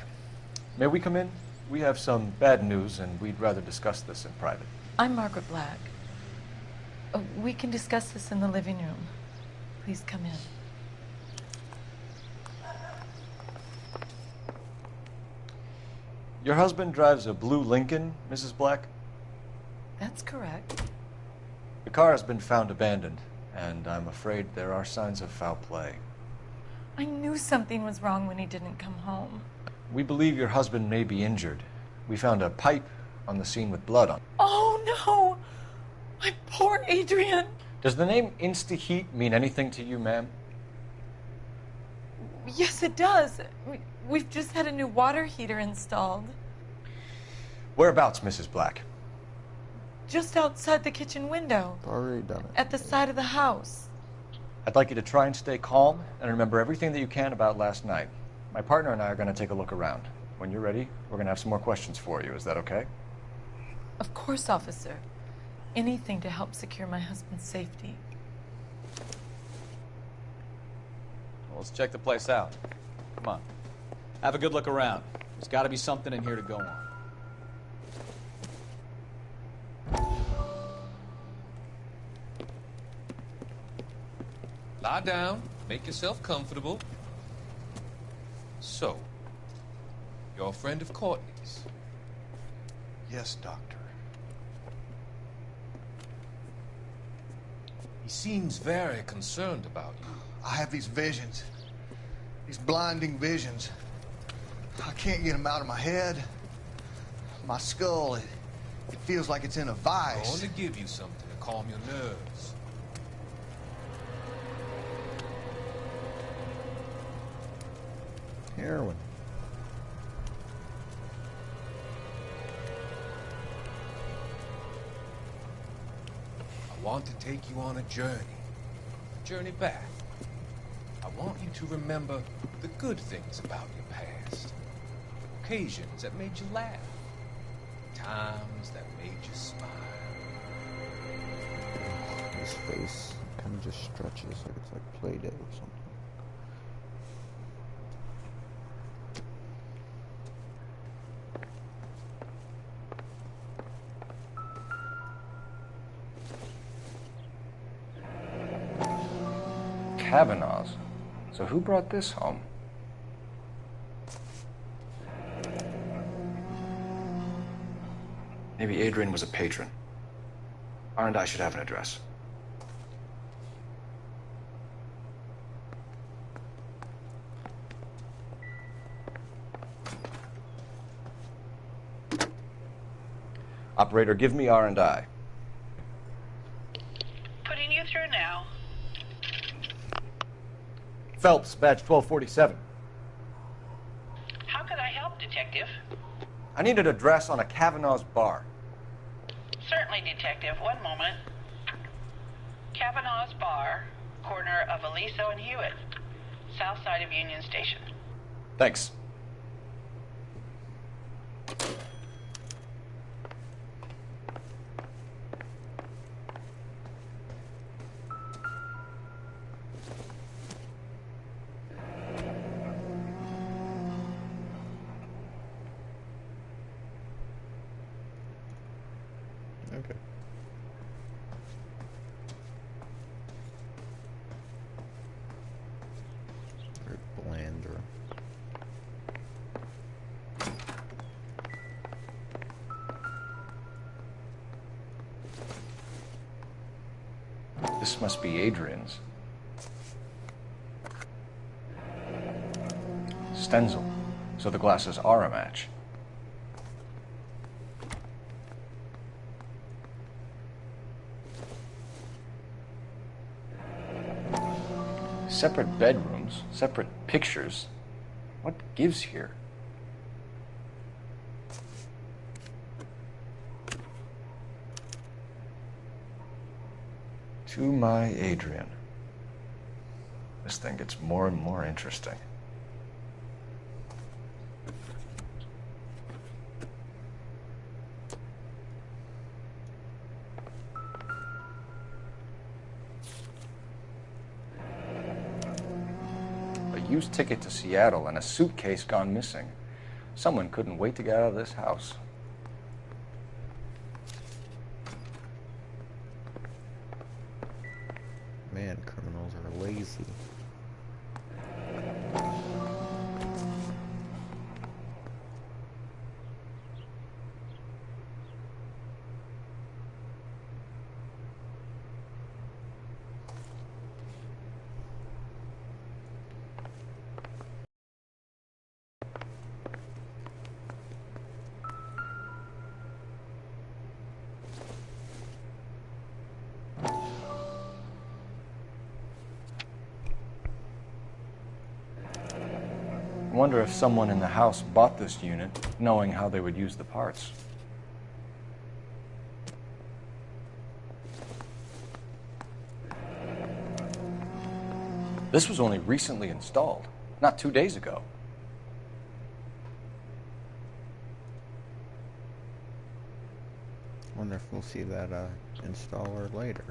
May we come in? We have some bad news, and we'd rather discuss this in private. I'm Margaret Black. We can discuss this in the living room. Please come in. Your husband drives a blue Lincoln, Mrs. Black? That's correct. The car has been found abandoned, and I'm afraid there are signs of foul play. I knew something was wrong when he didn't come home. We believe your husband may be injured. We found a pipe on the scene with blood on it. Oh, no! My poor Adrian! Does the name Insta-Heat mean anything to you, ma'am? Yes, it does. We've just had a new water heater installed. Whereabouts, Mrs. Black? Just outside the kitchen window. Already done it. At the side of the house. I'd like you to try and stay calm and remember everything that you can about last night. My partner and I are going to take a look around. When you're ready, we're going to have some more questions for you. Is that okay? Of course, officer. Anything to help secure my husband's safety. Well, let's check the place out. Come on. Have a good look around. There's got to be something in here to go on. Lie down, make yourself comfortable. So, you're a friend of Courtney's? Yes, Doctor. He seems very concerned about you. I have these visions. These blinding visions. I can't get them out of my head. My skull, it feels like it's in a vice. I want to give you something to calm your nerves. Heroin. I want to take you on a journey back. I want you to remember the good things about your past. Occasions that made you laugh. Times that made you smile. His face kind of just stretches like it's like Play-Doh or something. Kavanaugh's. So who brought this home? Maybe Adrian was a patron. R&I should have an address. Operator, give me R&I. Putting you through now. Phelps, badge 1247. How could I help, Detective? I need an address on a Kavanaugh's bar. Certainly, Detective. One moment. Kavanaugh's Bar, corner of Aliso and Hewitt, south side of Union Station. Thanks. Okay. Very blander. This must be Adrian's. Stenzel. So the glasses are a match. Separate bedrooms, separate pictures. What gives here? To my Adrian. This thing gets more and more interesting. A used ticket to Seattle and a suitcase gone missing. Someone couldn't wait to get out of this house. Man, criminals are lazy. I wonder if someone in the house bought this unit knowing how they would use the parts. This was only recently installed, not 2 days ago. Wonder if we'll see that installer later.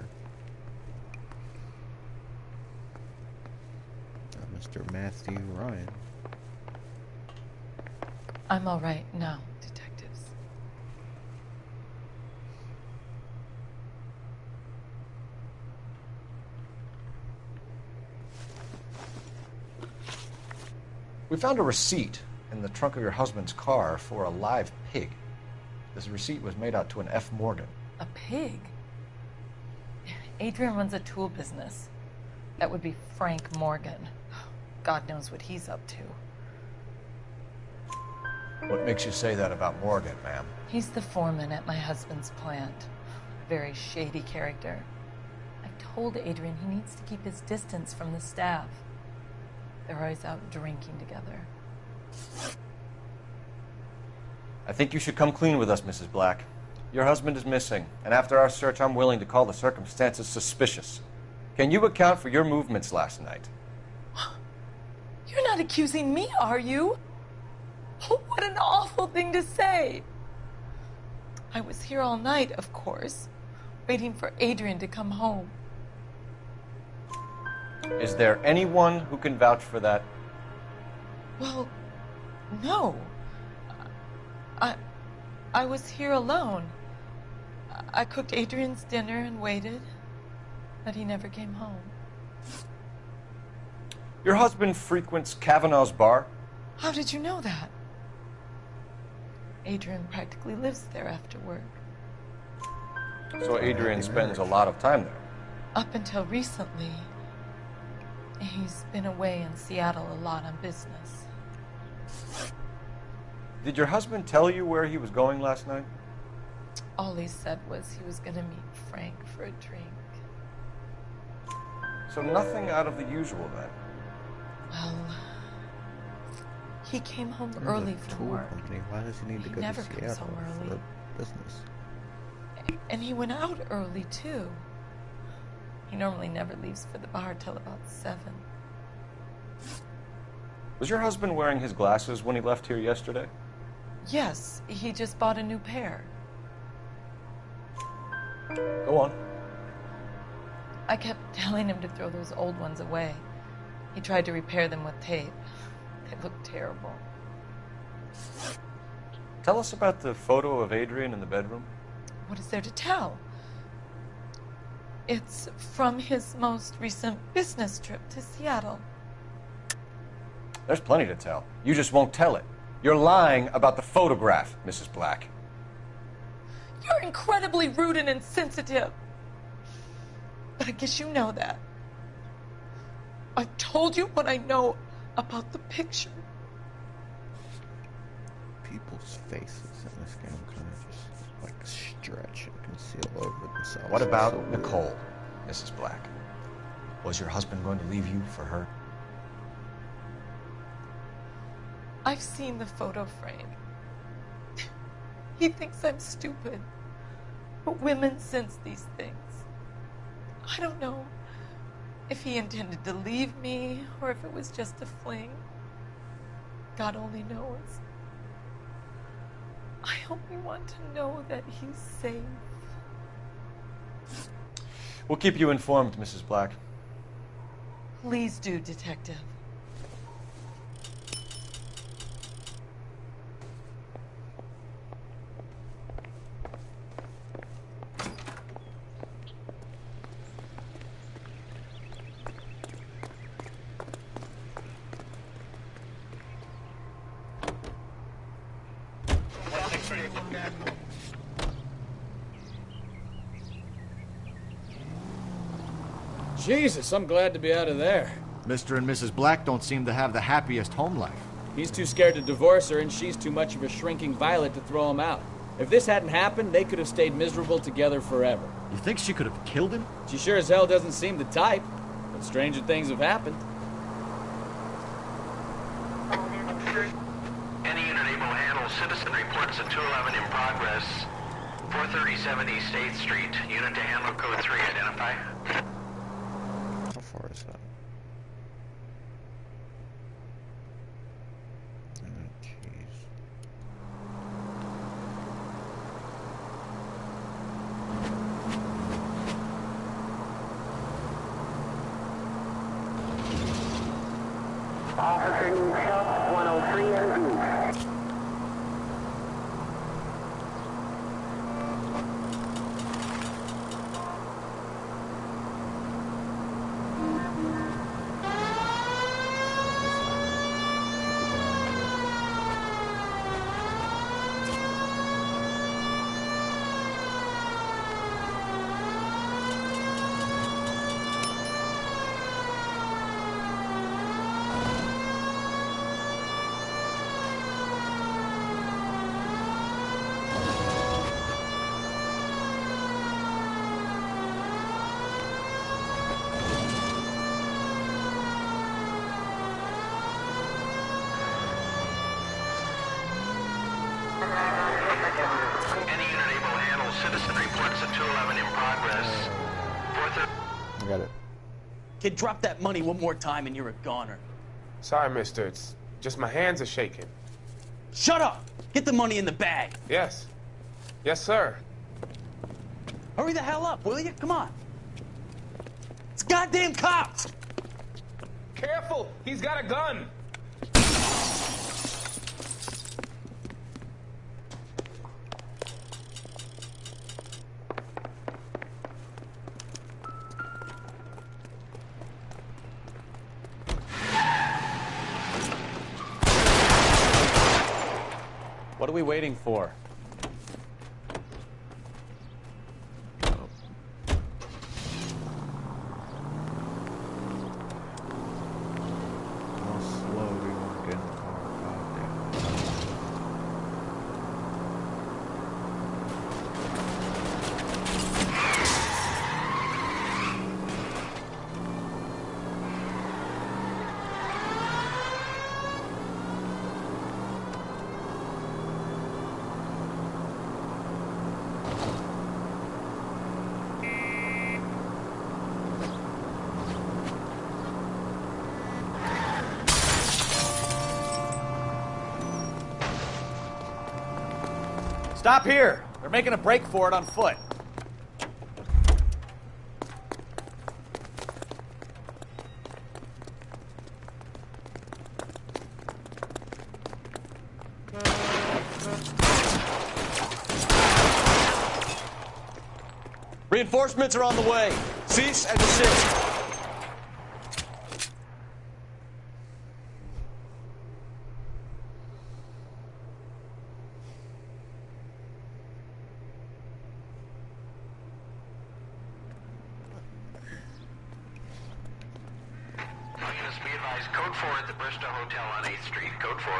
Mr. Matthew Ryan. I'm all right now, detectives. We found a receipt in the trunk of your husband's car for a live pig. This receipt was made out to an F. Morgan. A pig? Adrian runs a tool business. That would be Frank Morgan. God knows what he's up to. What makes you say that about Morgan, ma'am? He's the foreman at my husband's plant. A very shady character. I've told Adrian he needs to keep his distance from the staff. They're always out drinking together. I think you should come clean with us, Mrs. Black. Your husband is missing, and after our search, I'm willing to call the circumstances suspicious. Can you account for your movements last night? You're not accusing me, are you? What an awful thing to say. I was here all night, of course, waiting for Adrian to come home. Is there anyone who can vouch for that? Well, no. I was here alone. I cooked Adrian's dinner and waited, but he never came home. Your husband frequents Kavanaugh's bar? How did you know that? Adrian practically lives there after work. So Adrian spends a lot of time there? Up until recently, he's been away in Seattle a lot on business. Did your husband tell you where he was going last night? All he said was he was going to meet Frank for a drink. So nothing out of the usual then? Well, He came home There's early a from tool work. company. Why does he need to He go to never comes Seattle home early. for business? And he went out early, too. He normally never leaves for the bar till about 7. Was your husband wearing his glasses when he left here yesterday? Yes, he just bought a new pair. Go on. I kept telling him to throw those old ones away. He tried to repair them with tape. They looked terrible. Tell us about the photo of Adrian in the bedroom. What is there to tell? It's from his most recent business trip to Seattle. There's plenty to tell. You just won't tell it. You're lying about the photograph, Mrs. Black. You're incredibly rude and insensitive. But I guess you know that. I've told you what I know about the picture. People's faces in this game kind of just like stretch and conceal over themselves. What about So Nicole, Mrs. Black? Was your husband going to leave you for her? I've seen the photo frame. He thinks I'm stupid. But women sense these things. I don't know if he intended to leave me or if it was just a fling. God only knows. I only want to know that he's safe. We'll keep you informed, Mrs. Black. Please do, Detective. Jesus, I'm glad to be out of there. Mr. and Mrs. Black don't seem to have the happiest home life. He's too scared to divorce her, and she's too much of a shrinking violet to throw him out. If this hadn't happened, they could have stayed miserable together forever. You think she could have killed him? She sure as hell doesn't seem the type, but stranger things have happened. Any unit able to handle citizen reports at 211 in progress. 437 East 8th Street. Unit to handle code 3, identify. How far is that? Oh, jeez. Officer needs help, 103 MD. Any unit able to handle citizen reports at 211 in progress. 430. I got it. Kid, drop that money one more time and you're a goner. Sorry, mister. It's just my hands are shaking. Shut up! Get the money in the bag. Yes. Yes, sir. Hurry the hell up, will you? Come on. It's goddamn cops! Careful! He's got a gun! What are we waiting for? How slow do you want to get in the car? Stop here. They're making a break for it on foot. Reinforcements are on the way. Cease and desist. Be advised, code 4 at the Bristow Hotel on 8th Street. Code 4.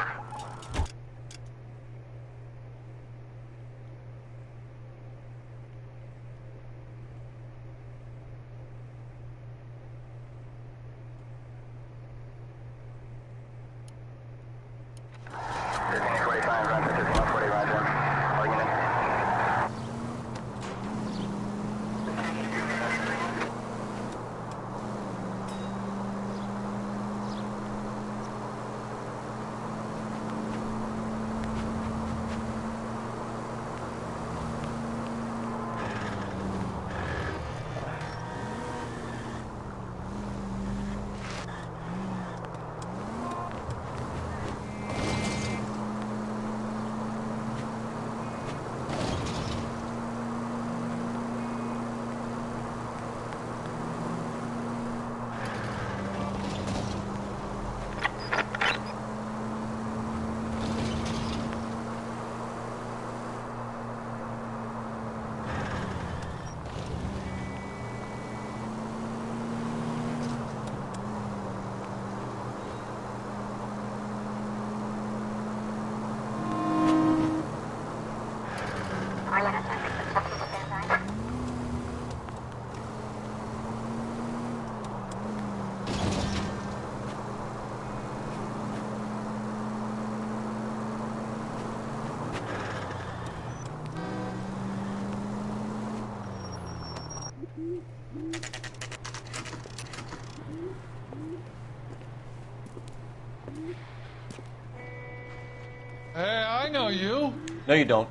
Hey, I know you. No, you don't.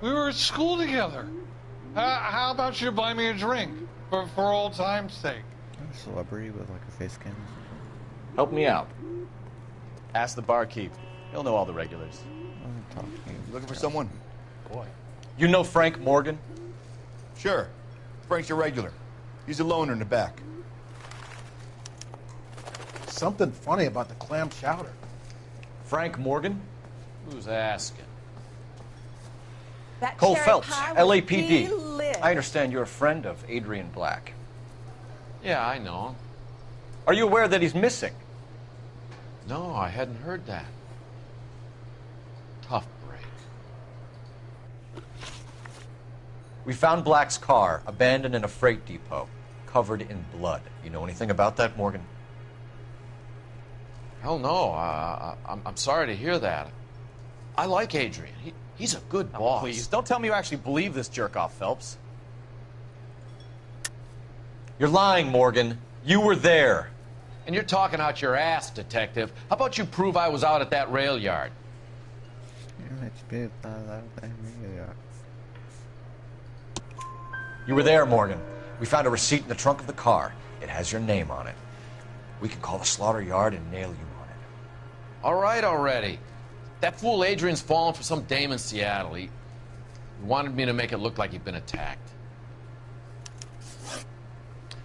We were at school together. How about you buy me a drink for old time's sake? A celebrity with like a face cam. Help me out. Ask the barkeep. He'll know all the regulars. You looking for someone? Boy. You know Frank Morgan? Sure. Frank's your regular. He's a loner in the back. Something funny about the clam chowder. Frank Morgan? Who's asking? That Cole cherry Phelps, pie was LAPD. delish. I understand you're a friend of Adrian Black. Yeah, I know. Are you aware that he's missing? No, I hadn't heard that. Tough break. We found Black's car, abandoned in a freight depot, covered in blood. You know anything about that, Morgan? Hell no. I'm sorry to hear that. I like Adrian. He's a good boss. Please, don't tell me you actually believe this jerk-off, Phelps. You're lying, Morgan. You were there. And you're talking out your ass, detective. How about you prove I was out at that rail yard? You were there, Morgan. We found a receipt in the trunk of the car. It has your name on it. We can call the slaughter yard and nail you on it. All right already. That fool Adrian's fallen for some dame in Seattle. He wanted me to make it look like he'd been attacked.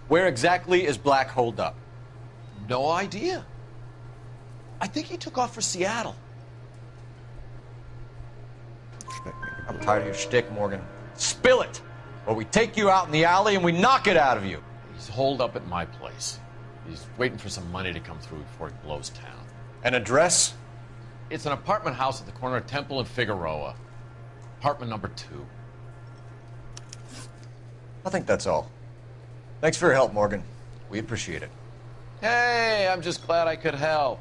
Where exactly is Black holed up? No idea. I think he took off for Seattle. I'm tired of your shtick, Morgan. Spill it! Or we take you out in the alley and we knock it out of you. He's holed up at my place. He's waiting for some money to come through before he blows town. An address? It's an apartment house at the corner of Temple and Figueroa. Apartment number 2. I think that's all. Thanks for your help, Morgan. We appreciate it. Hey, I'm just glad I could help.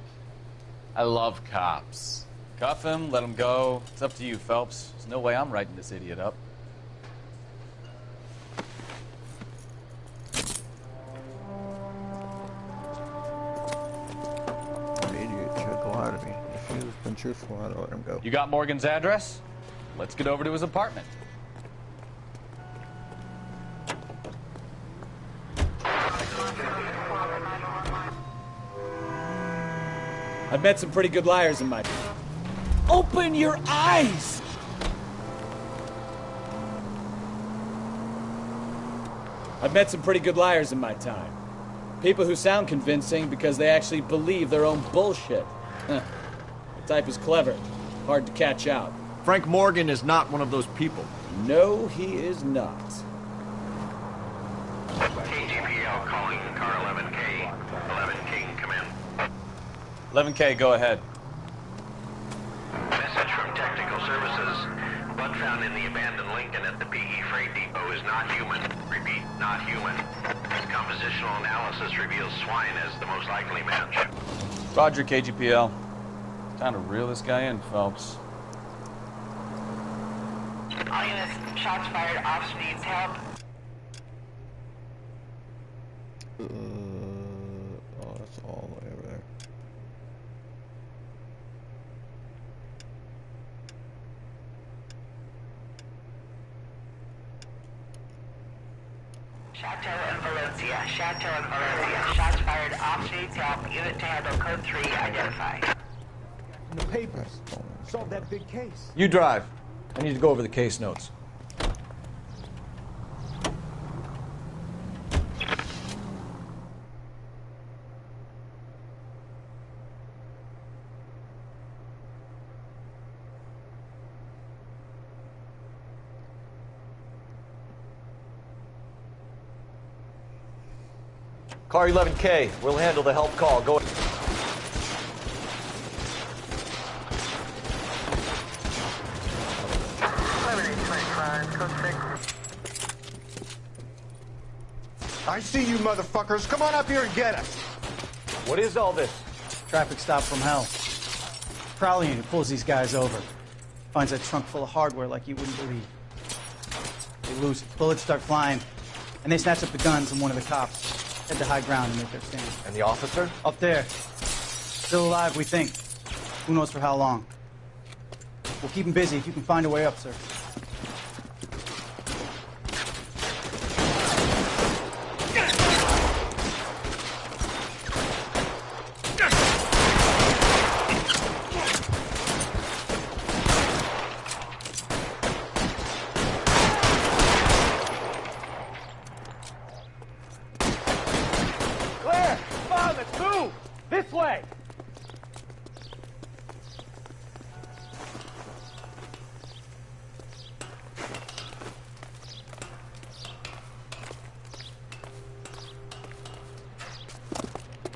I love cops. Cuff him, let him go. It's up to you, Phelps. There's no way I'm writing this idiot up. An idiot should go out of me. If you've been truthful, I'd let him go. You got Morgan's address? Let's get over to his apartment. I've met some pretty good liars in my... Open your eyes! I've met some pretty good liars in my time. People who sound convincing because they actually believe their own bullshit. The type is clever, hard to catch out. Frank Morgan is not one of those people. No, he is not. KGPL calling car 11K. 11K can come in. 11K, go ahead. Message from Technical Services. Blood found in the abandoned Lincoln at the PE Freight Depot is not human. Repeat, not human. Compositional analysis reveals swine as the most likely match. Roger, KGPL. Time to reel this guy in, Phelps. All units, shots fired. Officer needs help. Oh, that's all the way over there. Chateau and Valencia. Chateau and Valencia. Shots fired. Officer needs help. Unit to handle code 3. Identify. In the papers. Solve that big case. You drive. I need to go over the case notes. Car 11K, we'll handle the help call. Go. I see you motherfuckers. Come on up here and get us. What is all this? Traffic stop from hell. Prowler unit pulls these guys over. Finds a trunk full of hardware like you wouldn't believe. They lose it. Bullets start flying. And they snatch up the guns and one of the cops. Head to high ground and make their stand. And the officer? Up there. Still alive, we think. Who knows for how long. We'll keep him busy if you can find a way up, sir.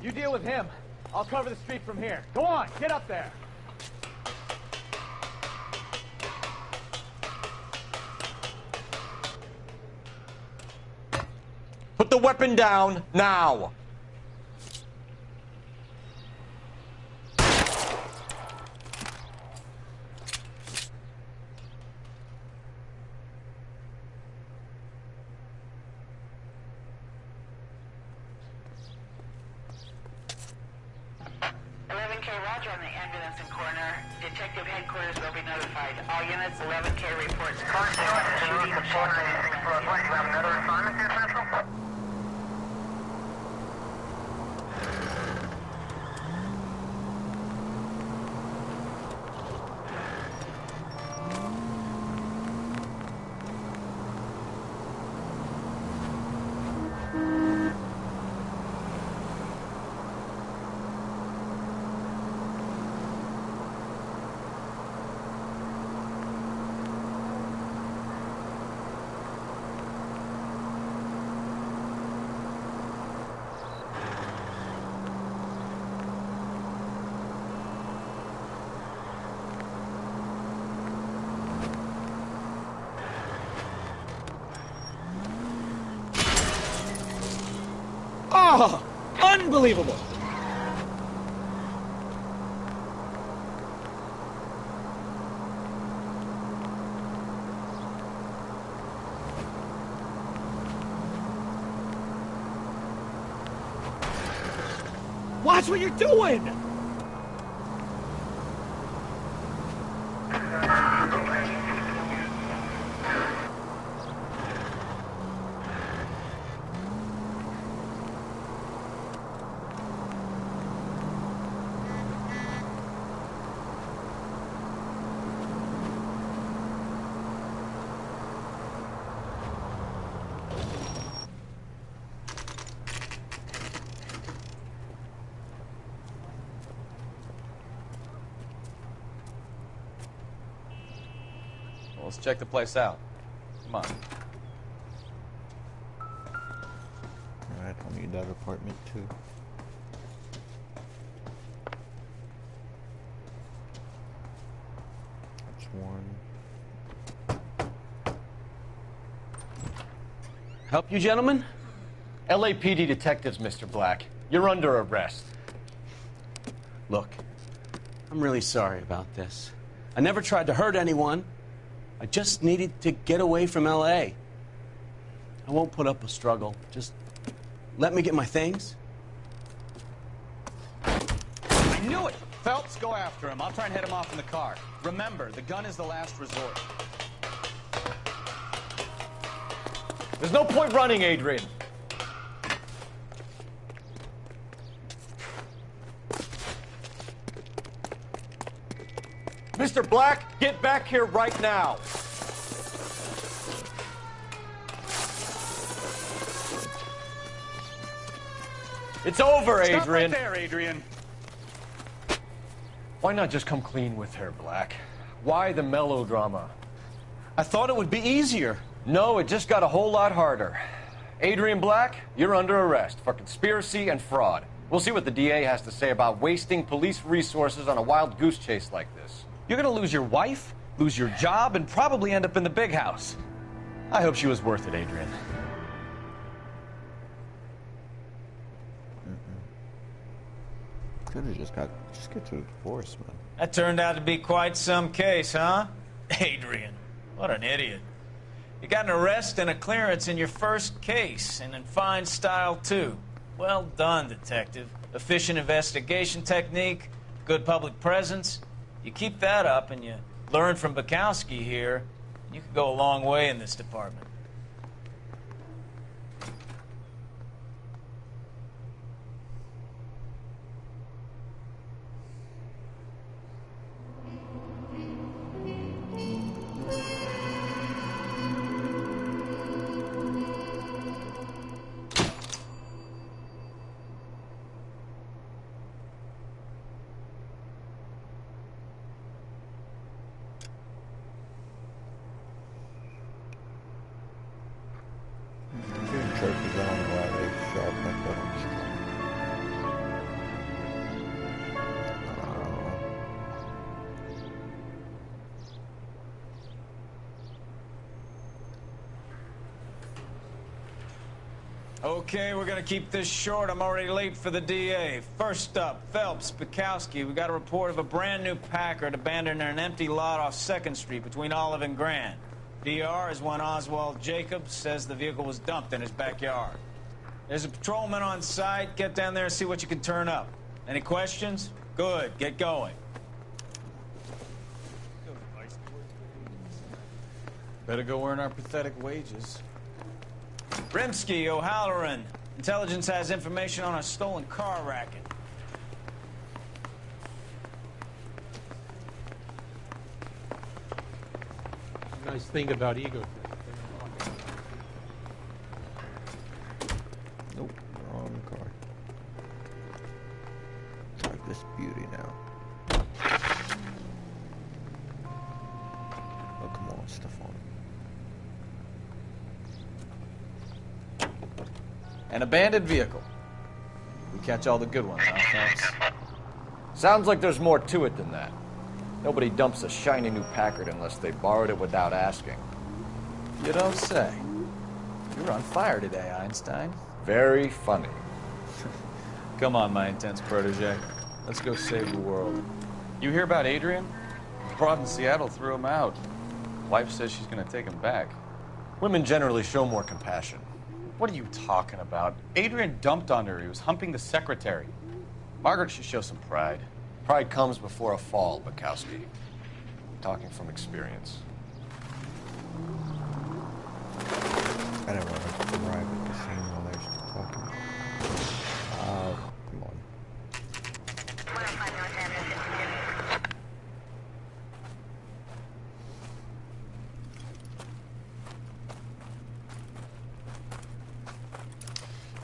You deal with him. I'll cover the street from here. Go on, get up there. Put the weapon down now. Roger on the ambulance and coroner. Detective headquarters will be notified. All units, 11K reports. Shooting of Oh, unbelievable! Watch what you're doing! let's check the place out. Come on. Alright, I'll need that apartment too. That's one. Help you, gentlemen? LAPD detectives, Mr. Black. You're under arrest. Look, I'm really sorry about this. I never tried to hurt anyone. I just needed to get away from L.A. I won't put up a struggle. Just let me get my things. I knew it! Phelps, go after him. I'll try and head him off in the car. Remember, the gun is the last resort. There's no point running, Adrian. Mr. Black, get back here right now. It's over, Adrian. Stop right there, Adrian. Why not just come clean with her, Black? Why the melodrama? I thought it would be easier. No, it just got a whole lot harder. Adrian Black, you're under arrest for conspiracy and fraud. We'll see what the DA has to say about wasting police resources on a wild goose chase like this. You're gonna lose your wife, lose your job, and probably end up in the big house. I hope she was worth it, Adrian. Could have just get to the divorce, man. That turned out to be quite some case, huh? Adrian, what an idiot. You got an arrest and a clearance in your first case, and in fine style, too. Well done, detective. Efficient investigation technique, good public presence. You keep that up and you learn from Bukowski here, you could go a long way in this department. Trophies, I don't know why they show up like that on the street. Okay, we're gonna keep this short. I'm already late for the DA. First up, Phelps, Bukowski. We got a report of a brand new Packard abandoned in an empty lot off 2nd Street between Olive and Grand. DR is one Oswald Jacobs, says the vehicle was dumped in his backyard. There's a patrolman on site. Get down there and see what you can turn up. Any questions? Good, get going. Better go earn our pathetic wages. Rimsky, O'Halloran. Intelligence has information on a stolen car racket. Nice thing about ego. Nope, wrong car. Drive this beauty now. Oh, come on, Stefan. An abandoned vehicle. We catch all the good ones, huh, Phelps? Sounds like there's more to it than that. Nobody dumps a shiny new Packard unless they borrowed it without asking. You don't say. You're on fire today, Einstein. Very funny. Come on, my intense protege. Let's go save the world. You hear about Adrian? Broad in Seattle threw him out. Wife says she's gonna take him back. Women generally show more compassion. What are you talking about? Adrian dumped on her. He was humping the secretary. Margaret should show some pride. Pride comes before a fall, Bukowski. Talking from experience. I don't want to arrive at the scene while they're still talking. Come on.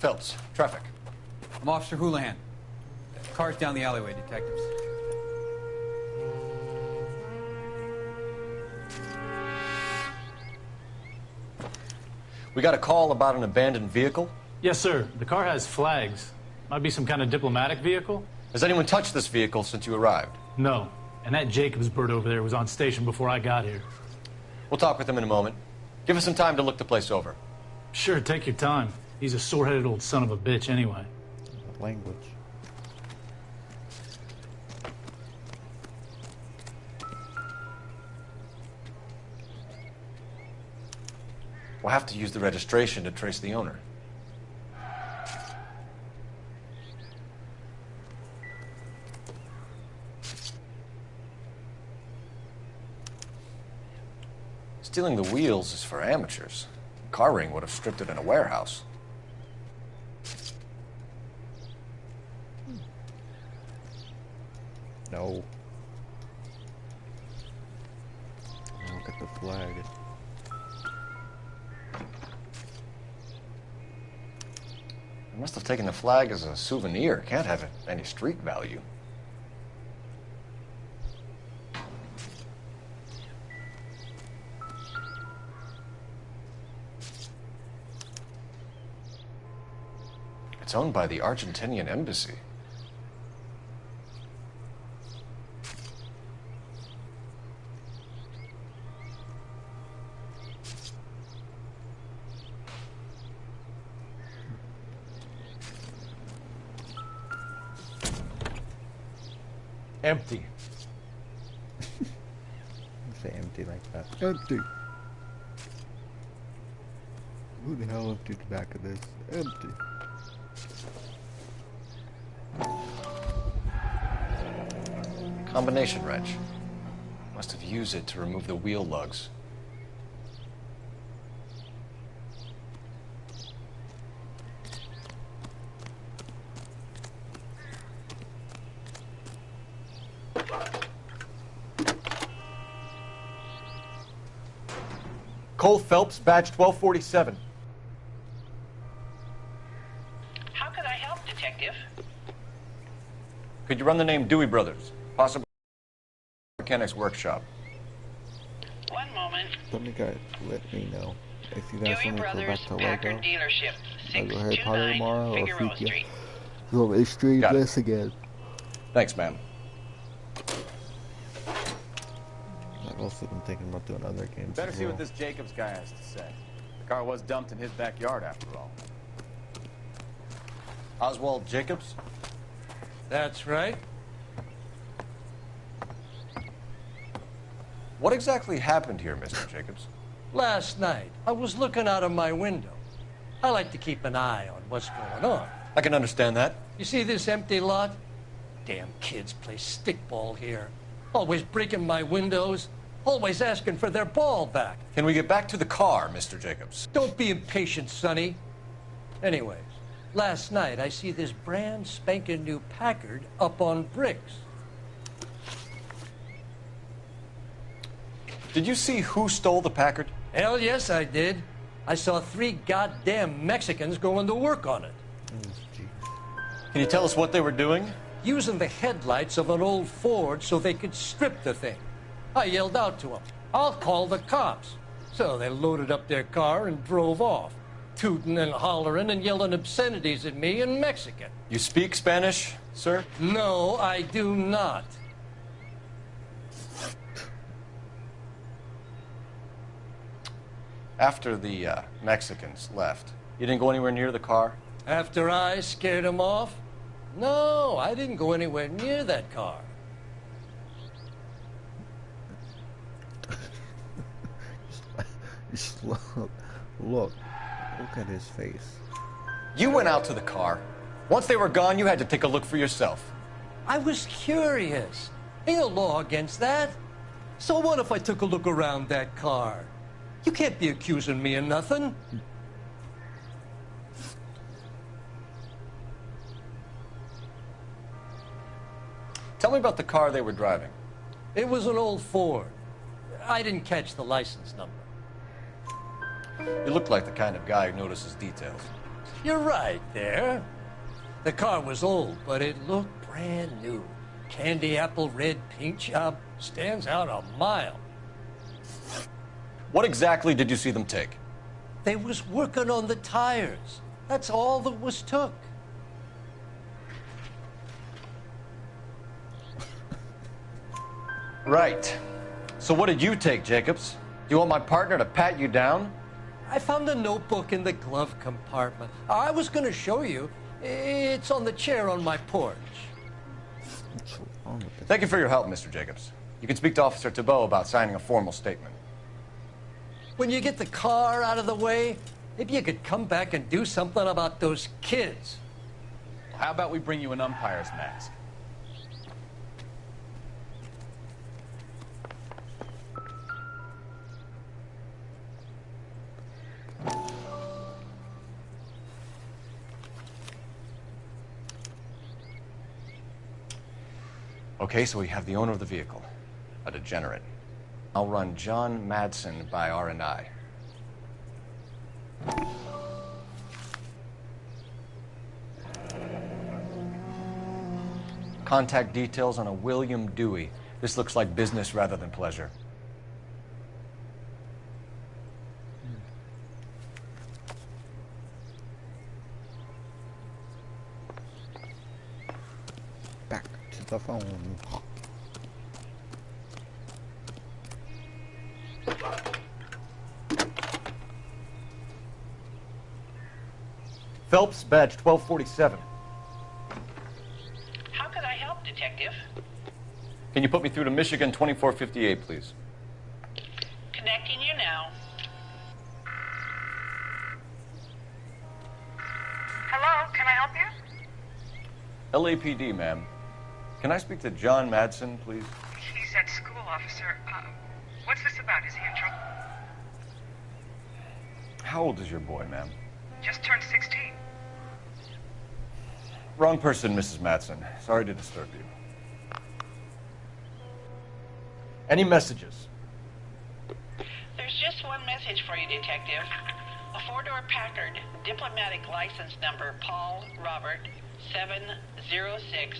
Phelps, traffic. I'm Officer Houlihan. Cars down the alleyway, detectives. We got a call about an abandoned vehicle? Yes, sir. The car has flags. Might be some kind of diplomatic vehicle. Has anyone touched this vehicle since you arrived? No. And that Jacobs bird over there was on station before I got here. We'll talk with him in a moment. Give us some time to look the place over. Sure, take your time. He's a sore-headed old son of a bitch anyway. Language. We'll have to use the registration to trace the owner. Stealing the wheels is for amateurs. Car ring would have stripped it in a warehouse. No. Look at the flag. I must have taken the flag as a souvenir. Can't have any street value. It's owned by the Argentinian embassy. Empty. Say empty like that. Empty. Who the hell emptied the back of this? Empty. Combination wrench. Must have used it to remove the wheel lugs. Cole Phelps, badge 1247. How can I help, Detective? Could you run the name Dewey Brothers? Possible mechanics workshop. One moment. Let me know if you guys Dewey want me to go Brothers back to Packard Lego. Dealership, I'll go Harry Potter tomorrow, or Figueroa if you Street. want me to stream Got it. this again. Thanks, ma'am. I've also been thinking about doing other games. Better as see well. what this Jacobs guy has to say. The car was dumped in his backyard, after all. Oswald Jacobs? That's right. What exactly happened here, Mr. Jacobs? Last night, I was looking out of my window. I like to keep an eye on what's going on. I can understand that. You see this empty lot? Damn kids play stickball here. Always breaking my windows. Always asking for their ball back. Can we get back to the car, Mr. Jacobs? Don't be impatient, Sonny. Anyways, last night I see this brand spanking new Packard up on bricks. Did you see who stole the Packard? Hell yes, I did. I saw 3 goddamn Mexicans going to work on it. Can you tell us what they were doing? Using the headlights of an old Ford so they could strip the thing. I yelled out to them, "I'll call the cops." So they loaded up their car and drove off, tooting and hollering and yelling obscenities at me in Mexican. You speak Spanish, sir? No, I do not. After the Mexicans left, you didn't go anywhere near the car? After I scared them off? No, I didn't go anywhere near that car. Just look at his face. You went out to the car. Once they were gone, you had to take a look for yourself. I was curious. Ain't no law against that. So what if I took a look around that car? You can't be accusing me of nothing. Tell me about the car they were driving. It was an old Ford. I didn't catch the license number. You look like the kind of guy who notices details. You're right there. The car was old, but it looked brand new. Candy apple red paint job stands out a mile. What exactly did you see them take? They was working on the tires. That's all that was took. Right. So what did you take, Jacobs? Do you want my partner to pat you down? I found a notebook in the glove compartment. I was going to show you. It's on the chair on my porch. Thank you for your help, Mr. Jacobs. You can speak to Officer Thibault about signing a formal statement. When you get the car out of the way, maybe you could come back and do something about those kids. Well, how about we bring you an umpire's mask? Okay, so we have the owner of the vehicle, a degenerate. I'll run John Madsen by R&I. Contact details on a William Dewey. This looks like business rather than pleasure. Back to the phone. Phelps, badge 1247. How could I help, Detective? Can you put me through to Michigan 2458, please? Connecting you now. Hello, can I help you? LAPD, ma'am. Can I speak to John Madsen, please? He's at school, officer. What's this about? Is he in trouble? How old is your boy, ma'am? Just turned 16. Wrong person, Mrs. Madsen. Sorry to disturb you. Any messages? There's just one message for you, Detective. A four-door Packard, diplomatic license number Paul Robert 706,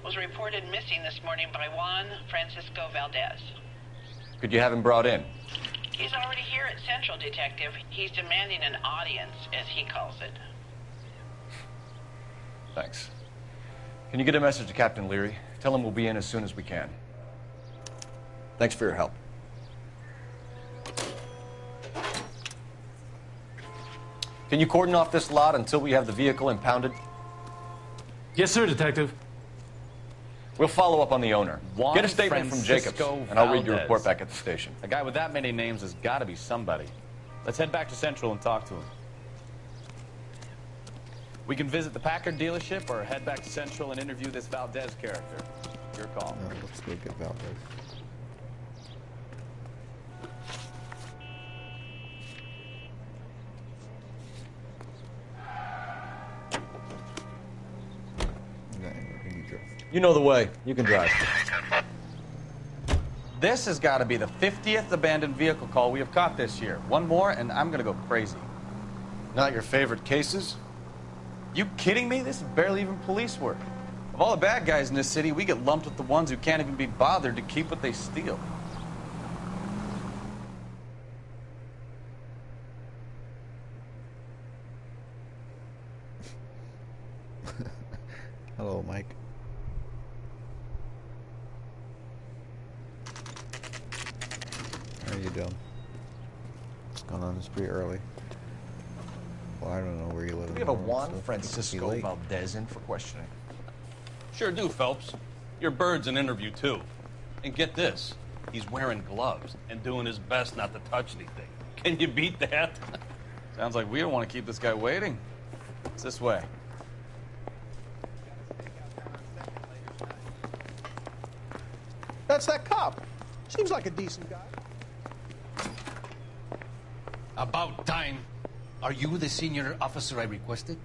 was reported missing this morning by Juan Francisco Valdez. Could you have him brought in? He's already here at Central, Detective. He's demanding an audience, as he calls it. Thanks. Can you get a message to Captain Leary? Tell him we'll be in as soon as we can. Thanks for your help. Can you cordon off this lot until we have the vehicle impounded? Yes, sir, Detective. We'll follow up on the owner. Juan Get a statement from Jacobs, Francisco and I'll read your Valdez. report back at the station. A guy with that many names has got to be somebody. Let's head back to Central and talk to him. We can visit the Packard dealership or head back to Central and interview this Valdez character. Your call. No, let's go get Valdez. You know the way. You can drive. This has got to be the 50th abandoned vehicle call we have caught this year. One more, and I'm going to go crazy. Not your favorite cases? You kidding me? This is barely even police work. Of all the bad guys in this city, we get lumped with the ones who can't even be bothered to keep what they steal. Hello, Mike. How are you doing? What's going on? It's pretty early. Well, I don't know where you live. We have a anymore, Juan so Francisco late. Valdez in for questioning. Sure do, Phelps. Your bird's an interview, too. And get this, he's wearing gloves and doing his best not to touch anything. Can you beat that? Sounds like we don't want to keep this guy waiting. It's this way. That's that cop. Seems like a decent guy. About time. Are you the senior officer I requested?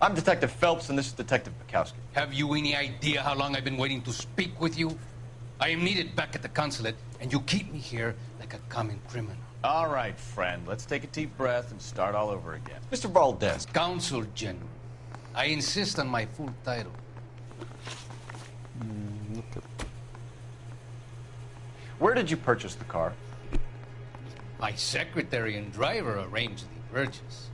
I'm Detective Phelps, and this is Detective Bukowski. Have you any idea how long I've been waiting to speak with you? I am needed back at the consulate, and you keep me here like a common criminal. All right, friend. Let's take a deep breath and start all over again. Mr. Valdez. Consul General. I insist on my full title. Where did you purchase the car? My secretary and driver arranged the purchase.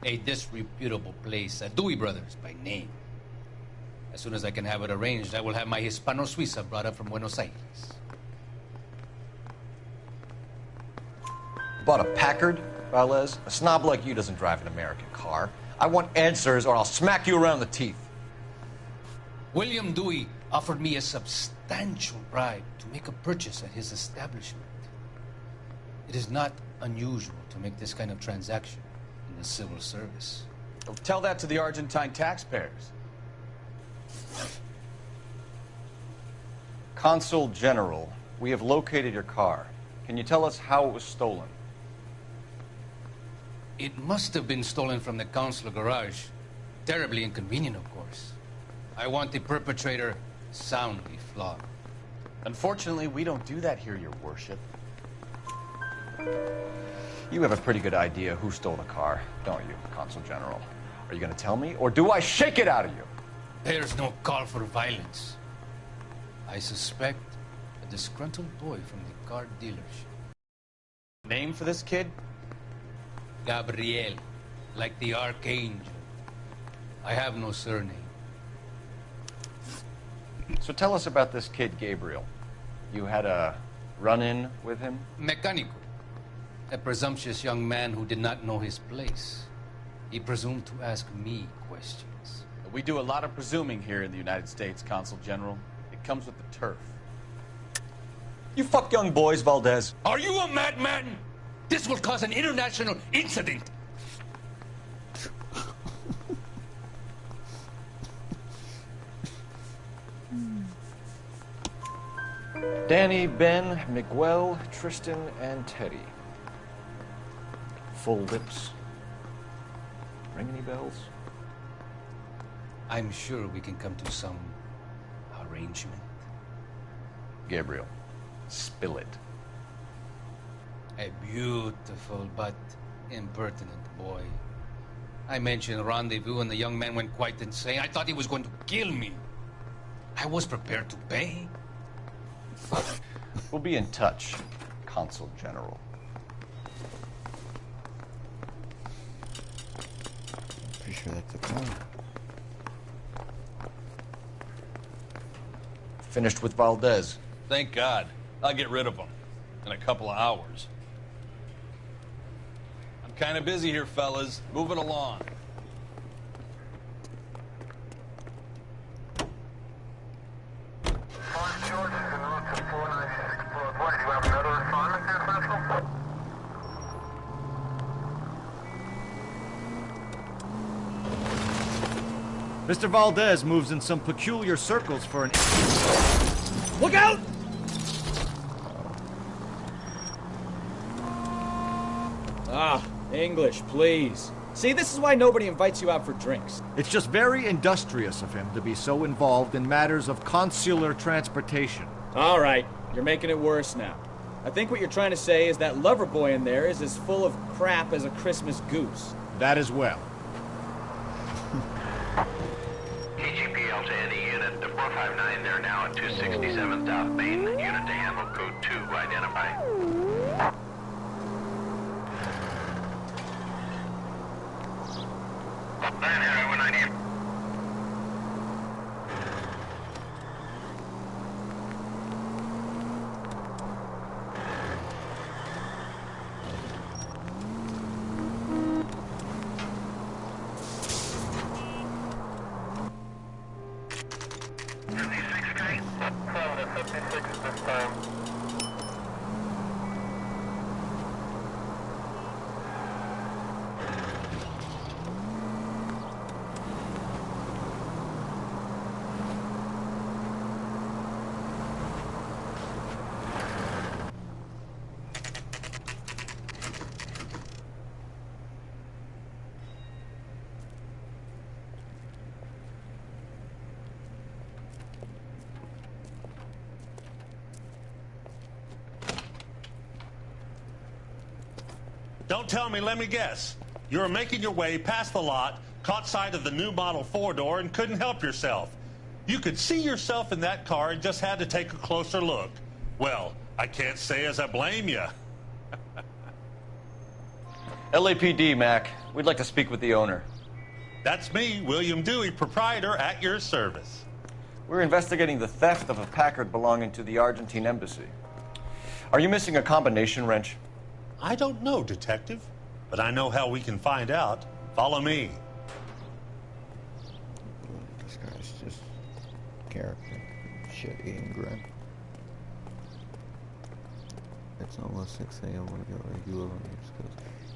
A disreputable place, Dewey Brothers by name. As soon as I can have it arranged, I will have my Hispano Suiza brought up from Buenos Aires. Bought a Packard, Valdez? A snob like you doesn't drive an American car. I want answers or I'll smack you around the teeth. William Dewey offered me a substantial bribe to make a purchase at his establishment. It is not unusual to make this kind of transaction in the civil service. Well, tell that to the Argentine taxpayers. Consul General, we have located your car. Can you tell us how it was stolen? It must have been stolen from the consular garage. Terribly inconvenient, of course. I want the perpetrator soundly flogged. Unfortunately, we don't do that here, Your Worship. You have a pretty good idea who stole the car, don't you, Consul General? Are you going to tell me, or do I shake it out of you? There's no call for violence. I suspect a disgruntled boy from the car dealership. Name for this kid? Gabriel, like the archangel. I have no surname. So tell us about this kid, Gabriel. You had a run-in with him? Mecánico. A presumptuous young man who did not know his place. He presumed to ask me questions. We do a lot of presuming here in the United States, Consul General. It comes with the turf. You fuck young boys, Valdez. Are you a madman? This will cause an international incident. Danny, Ben, Miguel, Tristan, and Teddy. Full lips. Ring any bells? I'm sure we can come to some arrangement. Gabriel, spill it. A beautiful but impertinent boy. I mentioned rendezvous and the young man went quite insane. I thought he was going to kill me. I was prepared to pay. We'll be in touch, Consul General. Pretty sure that's a phone. Finished with Valdez. Thank God. I'll get rid of him in a couple of hours. I'm kind of busy here, fellas. Moving along. Mr. Valdez moves in some peculiar circles for an... Look out! Ah, English, please. See, this is why nobody invites you out for drinks. It's just very industrious of him to be so involved in matters of consular transportation. All right, you're making it worse now. I think what you're trying to say is that lover boy in there is as full of crap as a Christmas goose. That as well. TGPL to any unit. The 459 there now at 267 South Main. Unit to handle code 2 identify. Don't tell me, let me guess. You were making your way past the lot, caught sight of the new model four-door, and couldn't help yourself. You could see yourself in that car and just had to take a closer look. Well, I can't say as I blame you. LAPD, Mac. We'd like to speak with the owner. That's me, William Dewey, proprietor, at your service. We're investigating the theft of a Packard belonging to the Argentine embassy. Are you missing a combination wrench? I don't know, Detective, but I know how we can find out. Follow me. This guy's just character. Shit, eating grin. It's almost 6 a.m. when I go regular.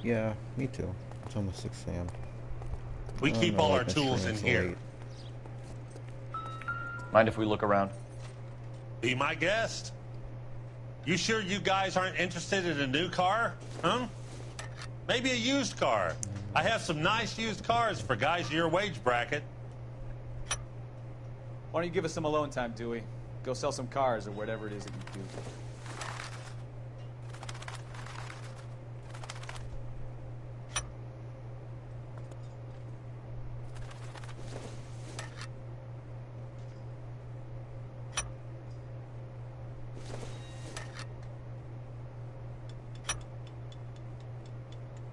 Yeah, me too. It's almost 6 a.m. We keep all our tools in here. Late. Mind if we look around? Be my guest. You sure you guys aren't interested in a new car? Huh? Maybe a used car. I have some nice used cars for guys in your wage bracket. Why don't you give us some alone time, Dewey? Go sell some cars or whatever it is that you do.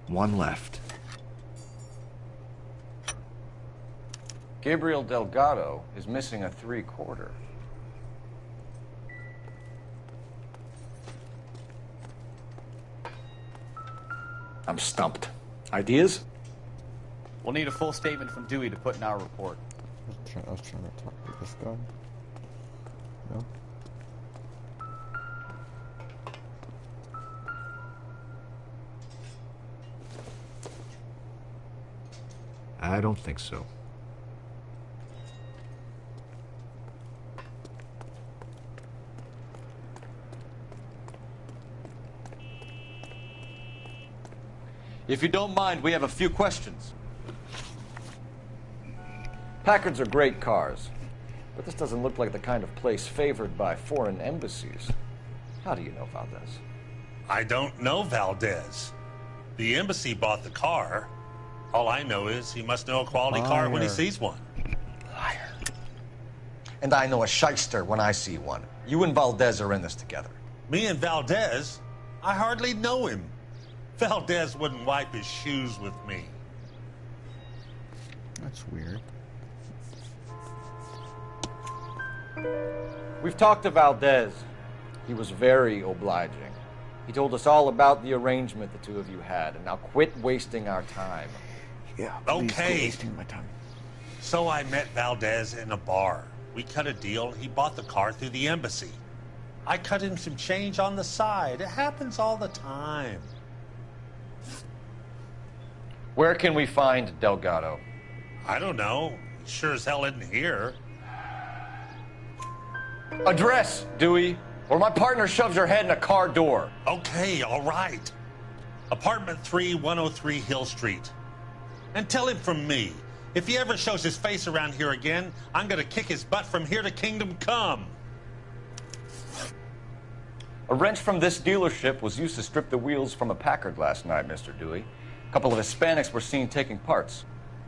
One left. Gabriel Delgado is missing a 3/4. I'm stumped. Ideas? We'll need a full statement from Dewey to put in our report. I was trying to talk to this guy. No? I don't think so. If you don't mind, we have a few questions. Packards are great cars, but this doesn't look like the kind of place favored by foreign embassies. How do you know Valdez? I don't know Valdez. The embassy bought the car. All I know is he must know a quality car when he sees one. Liar. And I know a shyster when I see one. You and Valdez are in this together. Me and Valdez? I hardly know him. Valdez wouldn't wipe his shoes with me. That's weird. We've talked to Valdez. He was very obliging. He told us all about the arrangement the two of you had, and now quit wasting our time. Yeah, okay. Wasting my time. So I met Valdez in a bar. We cut a deal. He bought the car through the embassy. I cut him some change on the side. It happens all the time. Where can we find Delgado? I don't know. He sure as hell isn't here. Address, Dewey, or my partner shoves your head in a car door. Okay, all right. Apartment 3, 103 Hill Street. And tell him from me, if he ever shows his face around here again, I'm gonna kick his butt from here to Kingdom Come. A wrench from this dealership was used to strip the wheels from a Packard last night, Mr. Dewey. A couple of Hispanics were seen taking parts.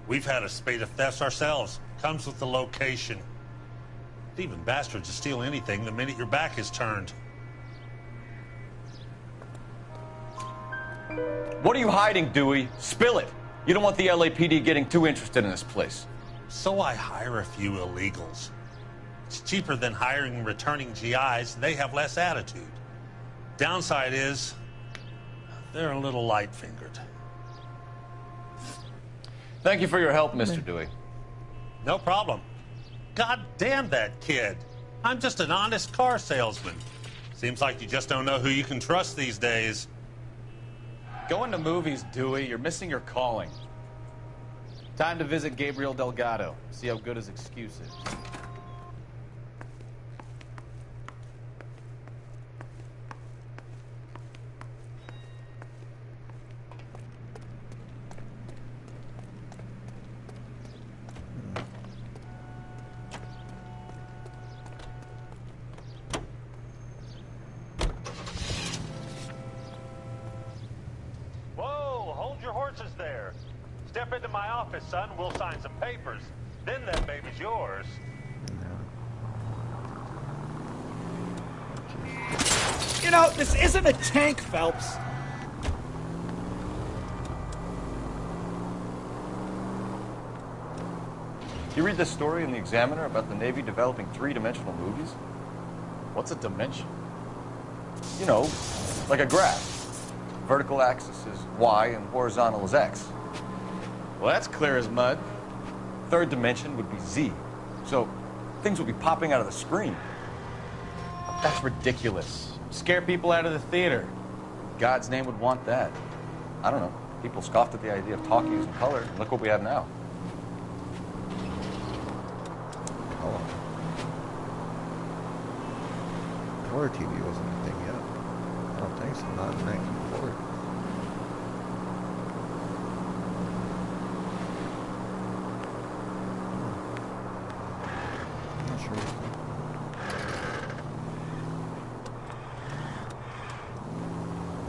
We've had a spate of thefts ourselves. Comes with the location. Thieving bastards to steal anything the minute your back is turned. What are you hiding, Dewey? Spill it. You don't want the LAPD getting too interested in this place. So I hire a few illegals. It's cheaper than hiring returning GIs, and they have less attitude. Downside is, they're a little light-fingered. Thank you for your help, Mr. Dewey. No problem. God damn that kid. I'm just an honest car salesman. Seems like you just don't know who you can trust these days. Going to movies, Dewey. You're missing your calling. Time to visit Gabriel Delgado. See how good his excuse is. There. Step into my office, son. We'll sign some papers. Then that baby's yours. You know, this isn't a tank, Phelps. You read this story in the Examiner about the Navy developing three-dimensional movies? What's a dimension? You know, like a graph. Vertical axis is Y and horizontal is X. Well, that's clear as mud. Third dimension would be Z. So things would be popping out of the screen. That's ridiculous. Scare people out of the theater. God's name would want that. I don't know. People scoffed at the idea of talkies and color, and look what we have now. Color. Color TV wasn't a thing yet. I don't think so. Not in 1940. I'm not sure.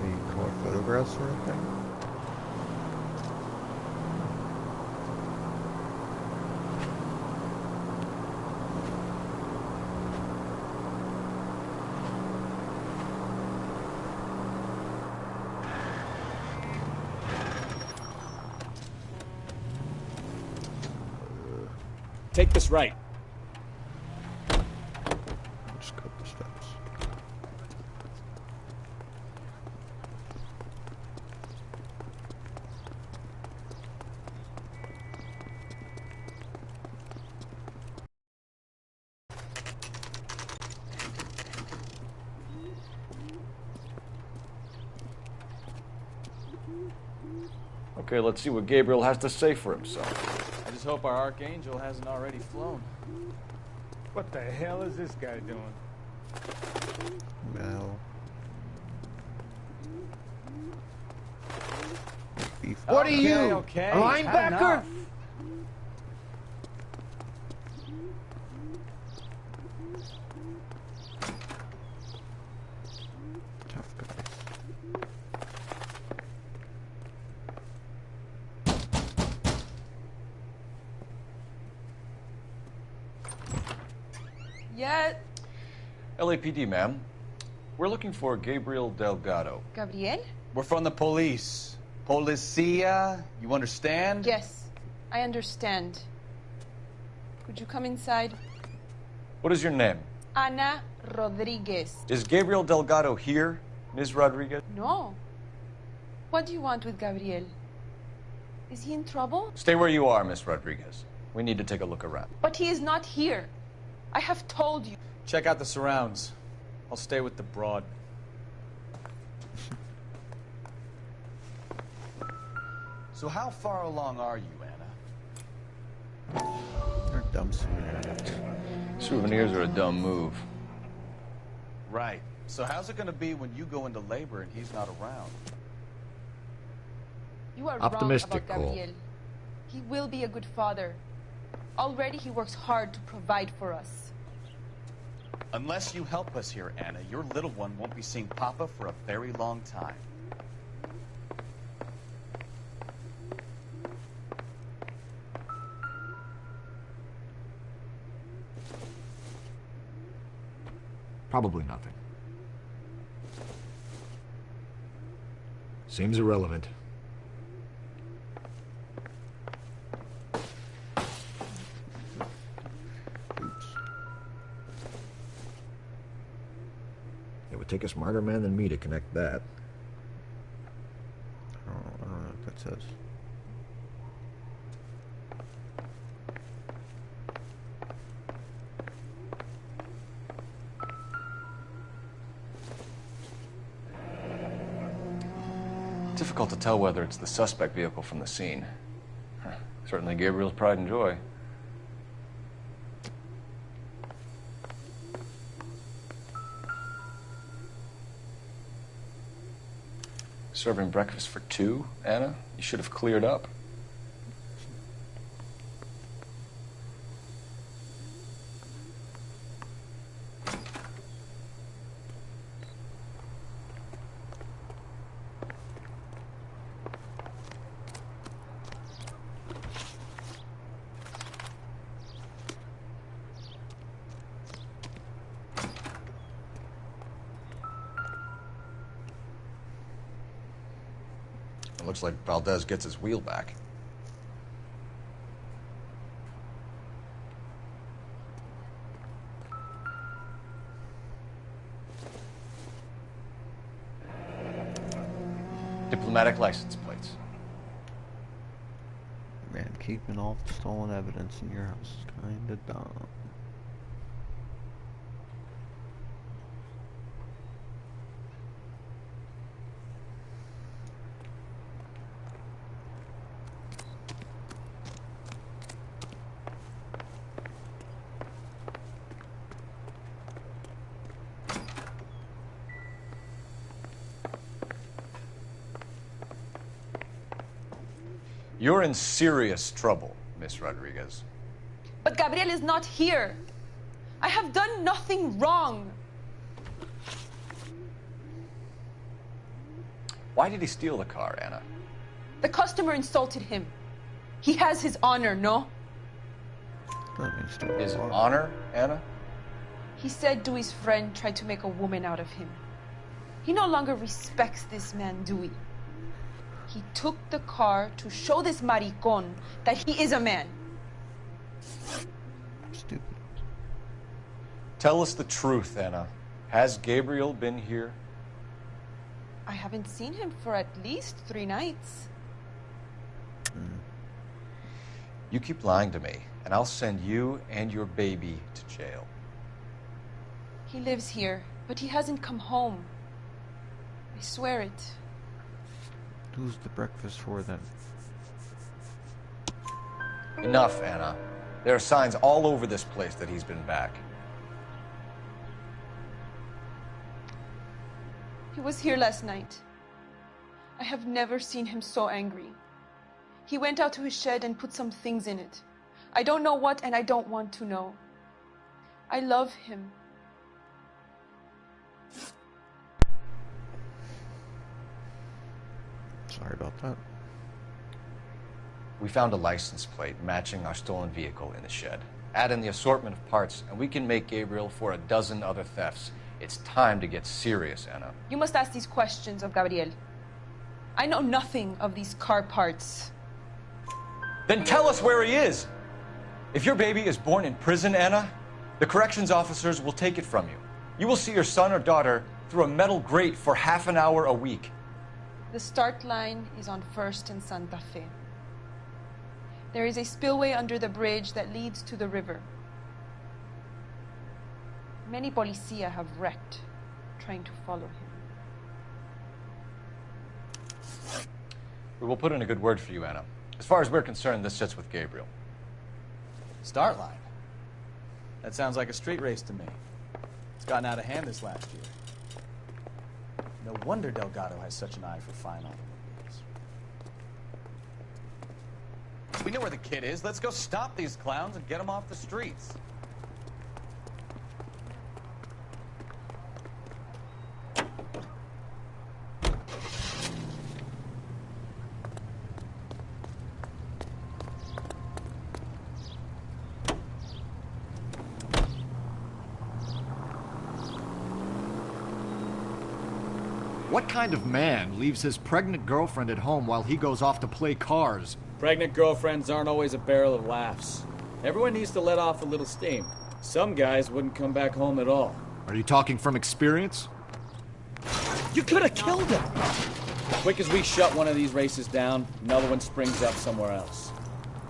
Any color photographs or anything? Take this right. Just cut the steps. Okay, let's see what Gabriel has to say for himself. I just hope our Archangel hasn't already flown. What the hell is this guy doing? Mel. Beef. What are you? Okay, A linebacker? enough. Tough guys. Yet. LAPD, ma'am. We're looking for Gabriel Delgado. Gabriel? We're from the police. Policia, you understand? Yes, I understand. Could you come inside? What is your name? Ana Rodriguez. Is Gabriel Delgado here, Ms. Rodriguez? No. What do you want with Gabriel? Is he in trouble? Stay where you are, Miss Rodriguez. We need to take a look around. But he is not here. I have told you. Check out the surrounds. I'll stay with the broad. So how far along are you, Anna? They're dumb souvenirs. Souvenirs are a dumb move. Right. So how's it going to be when you go into labor and he's not around? You are Optimistic, wrong about Cole. Gabriel. He will be a good father. Already he works hard to provide for us. Unless you help us here, Anna, your little one won't be seeing Papa for a very long time. Probably nothing. Seems irrelevant. It would take a smarter man than me to connect that. I don't know what that says. Difficult to tell whether it's the suspect vehicle from the scene. Certainly Gabriel's pride and joy. Serving breakfast for two, Anna? You should have cleared up. It looks like Valdez gets his wheel back. Diplomatic license plates. Man, keeping all the stolen evidence in your house is kinda dumb. You're in serious trouble, Miss Rodriguez. But Gabriel is not here. I have done nothing wrong. Why did he steal the car, Anna? The customer insulted him. He has his honor, no? His honor, Anna? He said Dewey's friend tried to make a woman out of him. He no longer respects this man, Dewey. He took the car to show this maricon that he is a man. Stupid. Tell us the truth, Anna. Has Gabriel been here? I haven't seen him for at least 3 nights. You keep lying to me, and I'll send you and your baby to jail. He lives here, but he hasn't come home. I swear it. Who's the breakfast for then? Enough, Anna. There are signs all over this place that he's been back. He was here last night. I have never seen him so angry. He went out to his shed and put some things in it. I don't know what, and I don't want to know. I love him. Sorry about that. We found a license plate matching our stolen vehicle in the shed. Add in the assortment of parts, and we can make Gabriel for a dozen other thefts. It's time to get serious, Anna. You must ask these questions of Gabriel. I know nothing of these car parts. Then tell us where he is! If your baby is born in prison, Anna, the corrections officers will take it from you. You will see your son or daughter through a metal grate for half an hour a week. The start line is on 1st and Santa Fe. There is a spillway under the bridge that leads to the river. Many policia have wrecked trying to follow him. We will put in a good word for you, Anna. As far as we're concerned, this sits with Gabriel. Start line? That sounds like a street race to me. It's gotten out of hand this last year. No wonder Delgado has such an eye for fine automobiles. We know where the kid is. Let's go stop these clowns and get them off the streets. What kind of man leaves his pregnant girlfriend at home while he goes off to play cars? Pregnant girlfriends aren't always a barrel of laughs. Everyone needs to let off a little steam. Some guys wouldn't come back home at all. Are you talking from experience? You could have killed him! Quick as we shut one of these races down, another one springs up somewhere else.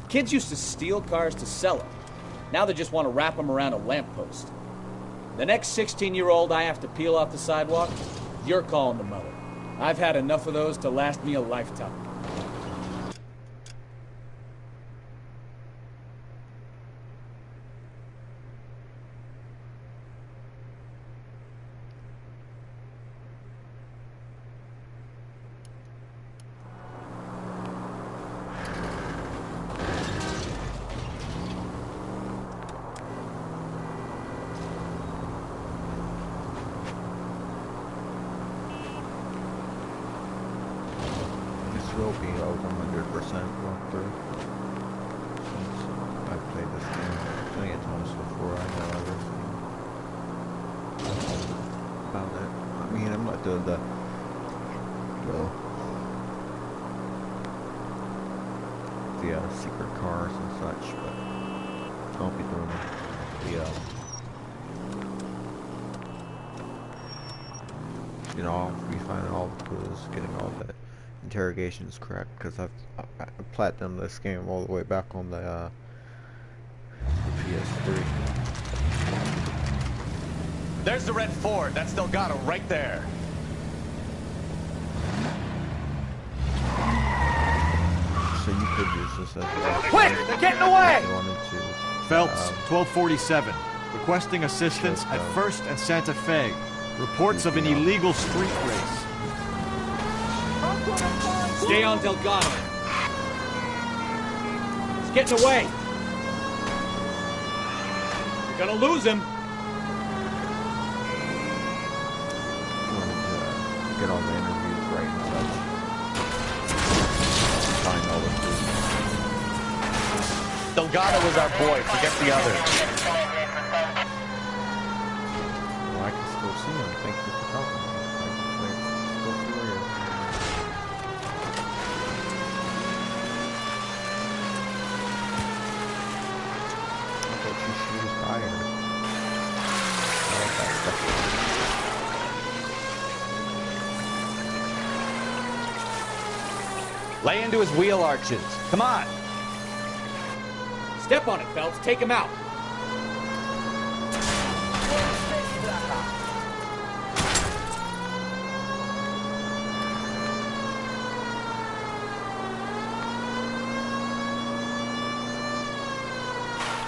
Kids used to steal cars to sell them. Now they just want to wrap them around a lamppost. The next 16-year-old I have to peel off the sidewalk, you're calling the mother. I've had enough of those to last me a lifetime. Will be a 100% walk through. Since I've played this game plenty of times before, I know everything about it. I mean, I'm not doing the secret cars and such, but I'll be doing the I'll be finding all the clues, getting all that interrogation is correct, because I platinumed this game all the way back on the PS3. There's the red Ford. That's Delgado right there. So you could use this as a... Quick! They're getting away! if you wanted to, Phelps, 1247. Requesting assistance at 1st and Santa Fe. Reports of an illegal street race. Stay on Delgado. He's getting away. We're gonna lose him. get all the interviews right and such. Find all the proof. Delgado was our boy. Forget the others. Well, I can still see him. Thank you for telling me. I can still see where he is. I thought you shoot his fire. I like that stuff. Lay into his wheel arches. Come on. Step on it, Phelps. Take him out.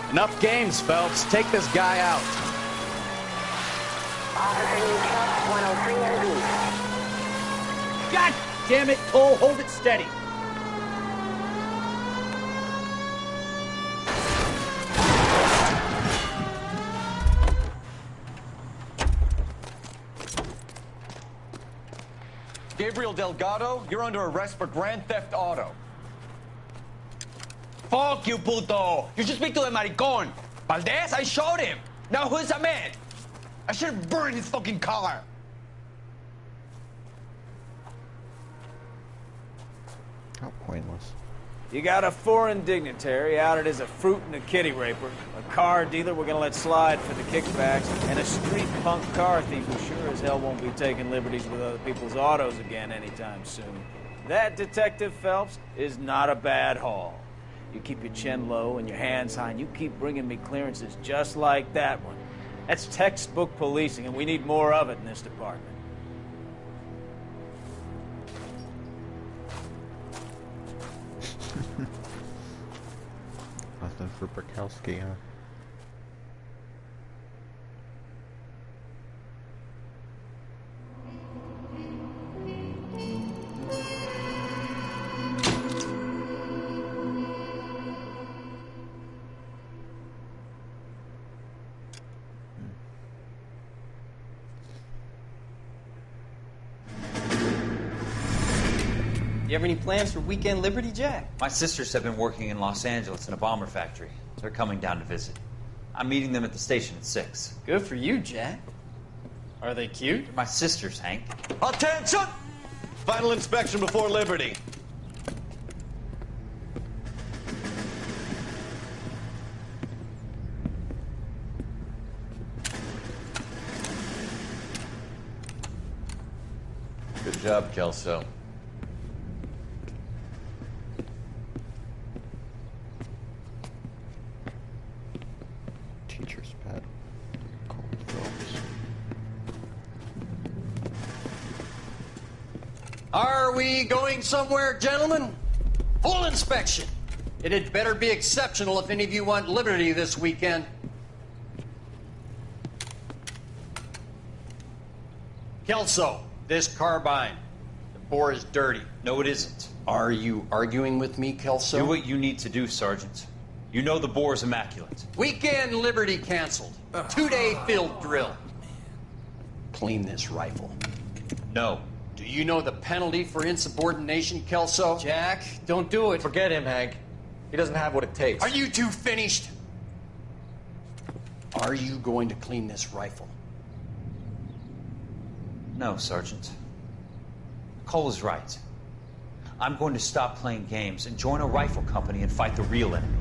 Enough games, Phelps. Take this guy out. God damn it, Cole. Hold it steady. Gabriel Delgado, you're under arrest for grand theft auto. Fuck you, puto! You should speak to the maricon. Valdez, I showed him. Now who's the man? I should have burned his fucking car. How pointless. You got a foreign dignitary outed as a fruit and a kitty raper, a car dealer we're gonna let slide for the kickbacks, and a street punk car thief who sure as hell won't be taking liberties with other people's autos again anytime soon. That, Detective Phelps, is not a bad haul. You keep your chin low and your hands high, and you keep bringing me clearances just like that one. That's textbook policing, and we need more of it in this department. Nothing for Bukowski, huh? You have any plans for weekend Liberty, Jack? My sisters have been working in Los Angeles in a bomber factory. They're coming down to visit. I'm meeting them at the station at 6. Good for you, Jack. Are they cute? They're my sisters, Hank. Attention! Final inspection before Liberty. Good job, Kelso. Teacher's pet. Called Phelps. Are we going somewhere, gentlemen? Full inspection. It had better be exceptional if any of you want liberty this weekend. Kelso, this carbine. The bore is dirty. No, it isn't. Are you arguing with me, Kelso? Do what you need to do, Sergeant. You know the bore is immaculate. Weekend liberty canceled. 2-day field drill. Clean this rifle. No. Do you know the penalty for insubordination, Kelso? Jack, don't do it. Forget him, Hank. He doesn't have what it takes. Are you two finished? Are you going to clean this rifle? No, Sergeant. Cole is right. I'm going to stop playing games and join a rifle company and fight the real enemy.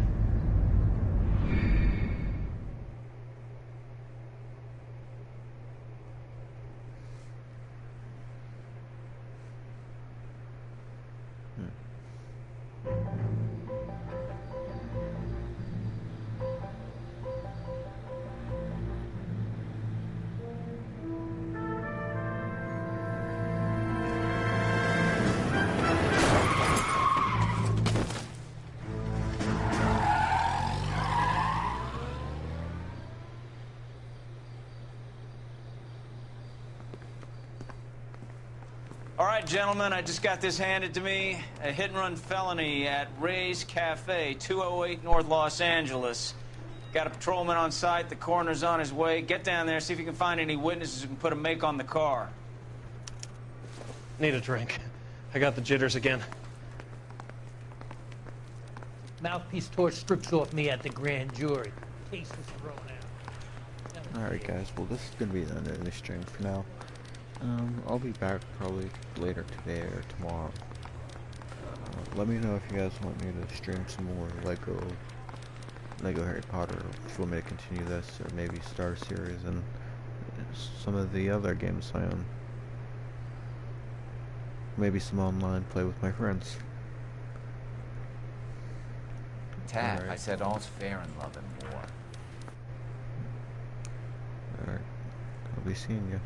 All right, gentlemen, I just got this handed to me. A hit-and-run felony at Ray's Cafe, 208 North Los Angeles. Got a patrolman on site. The coroner's on his way. Get down there, see if you can find any witnesses who can put a make on the car. Need a drink. I got the jitters again. Mouthpiece tore strips off me at the grand jury. Case was thrown out. Alright guys, well this is going to be the end of this stream for now. I'll be back probably later today or tomorrow. Let me know if you guys want me to stream some more Lego Harry Potter, or if you want me to continue this, or maybe start a series and some of the other games I own. Maybe some online play with my friends. Tat, I said all's fair in love and war. Alright, I'll be seeing you.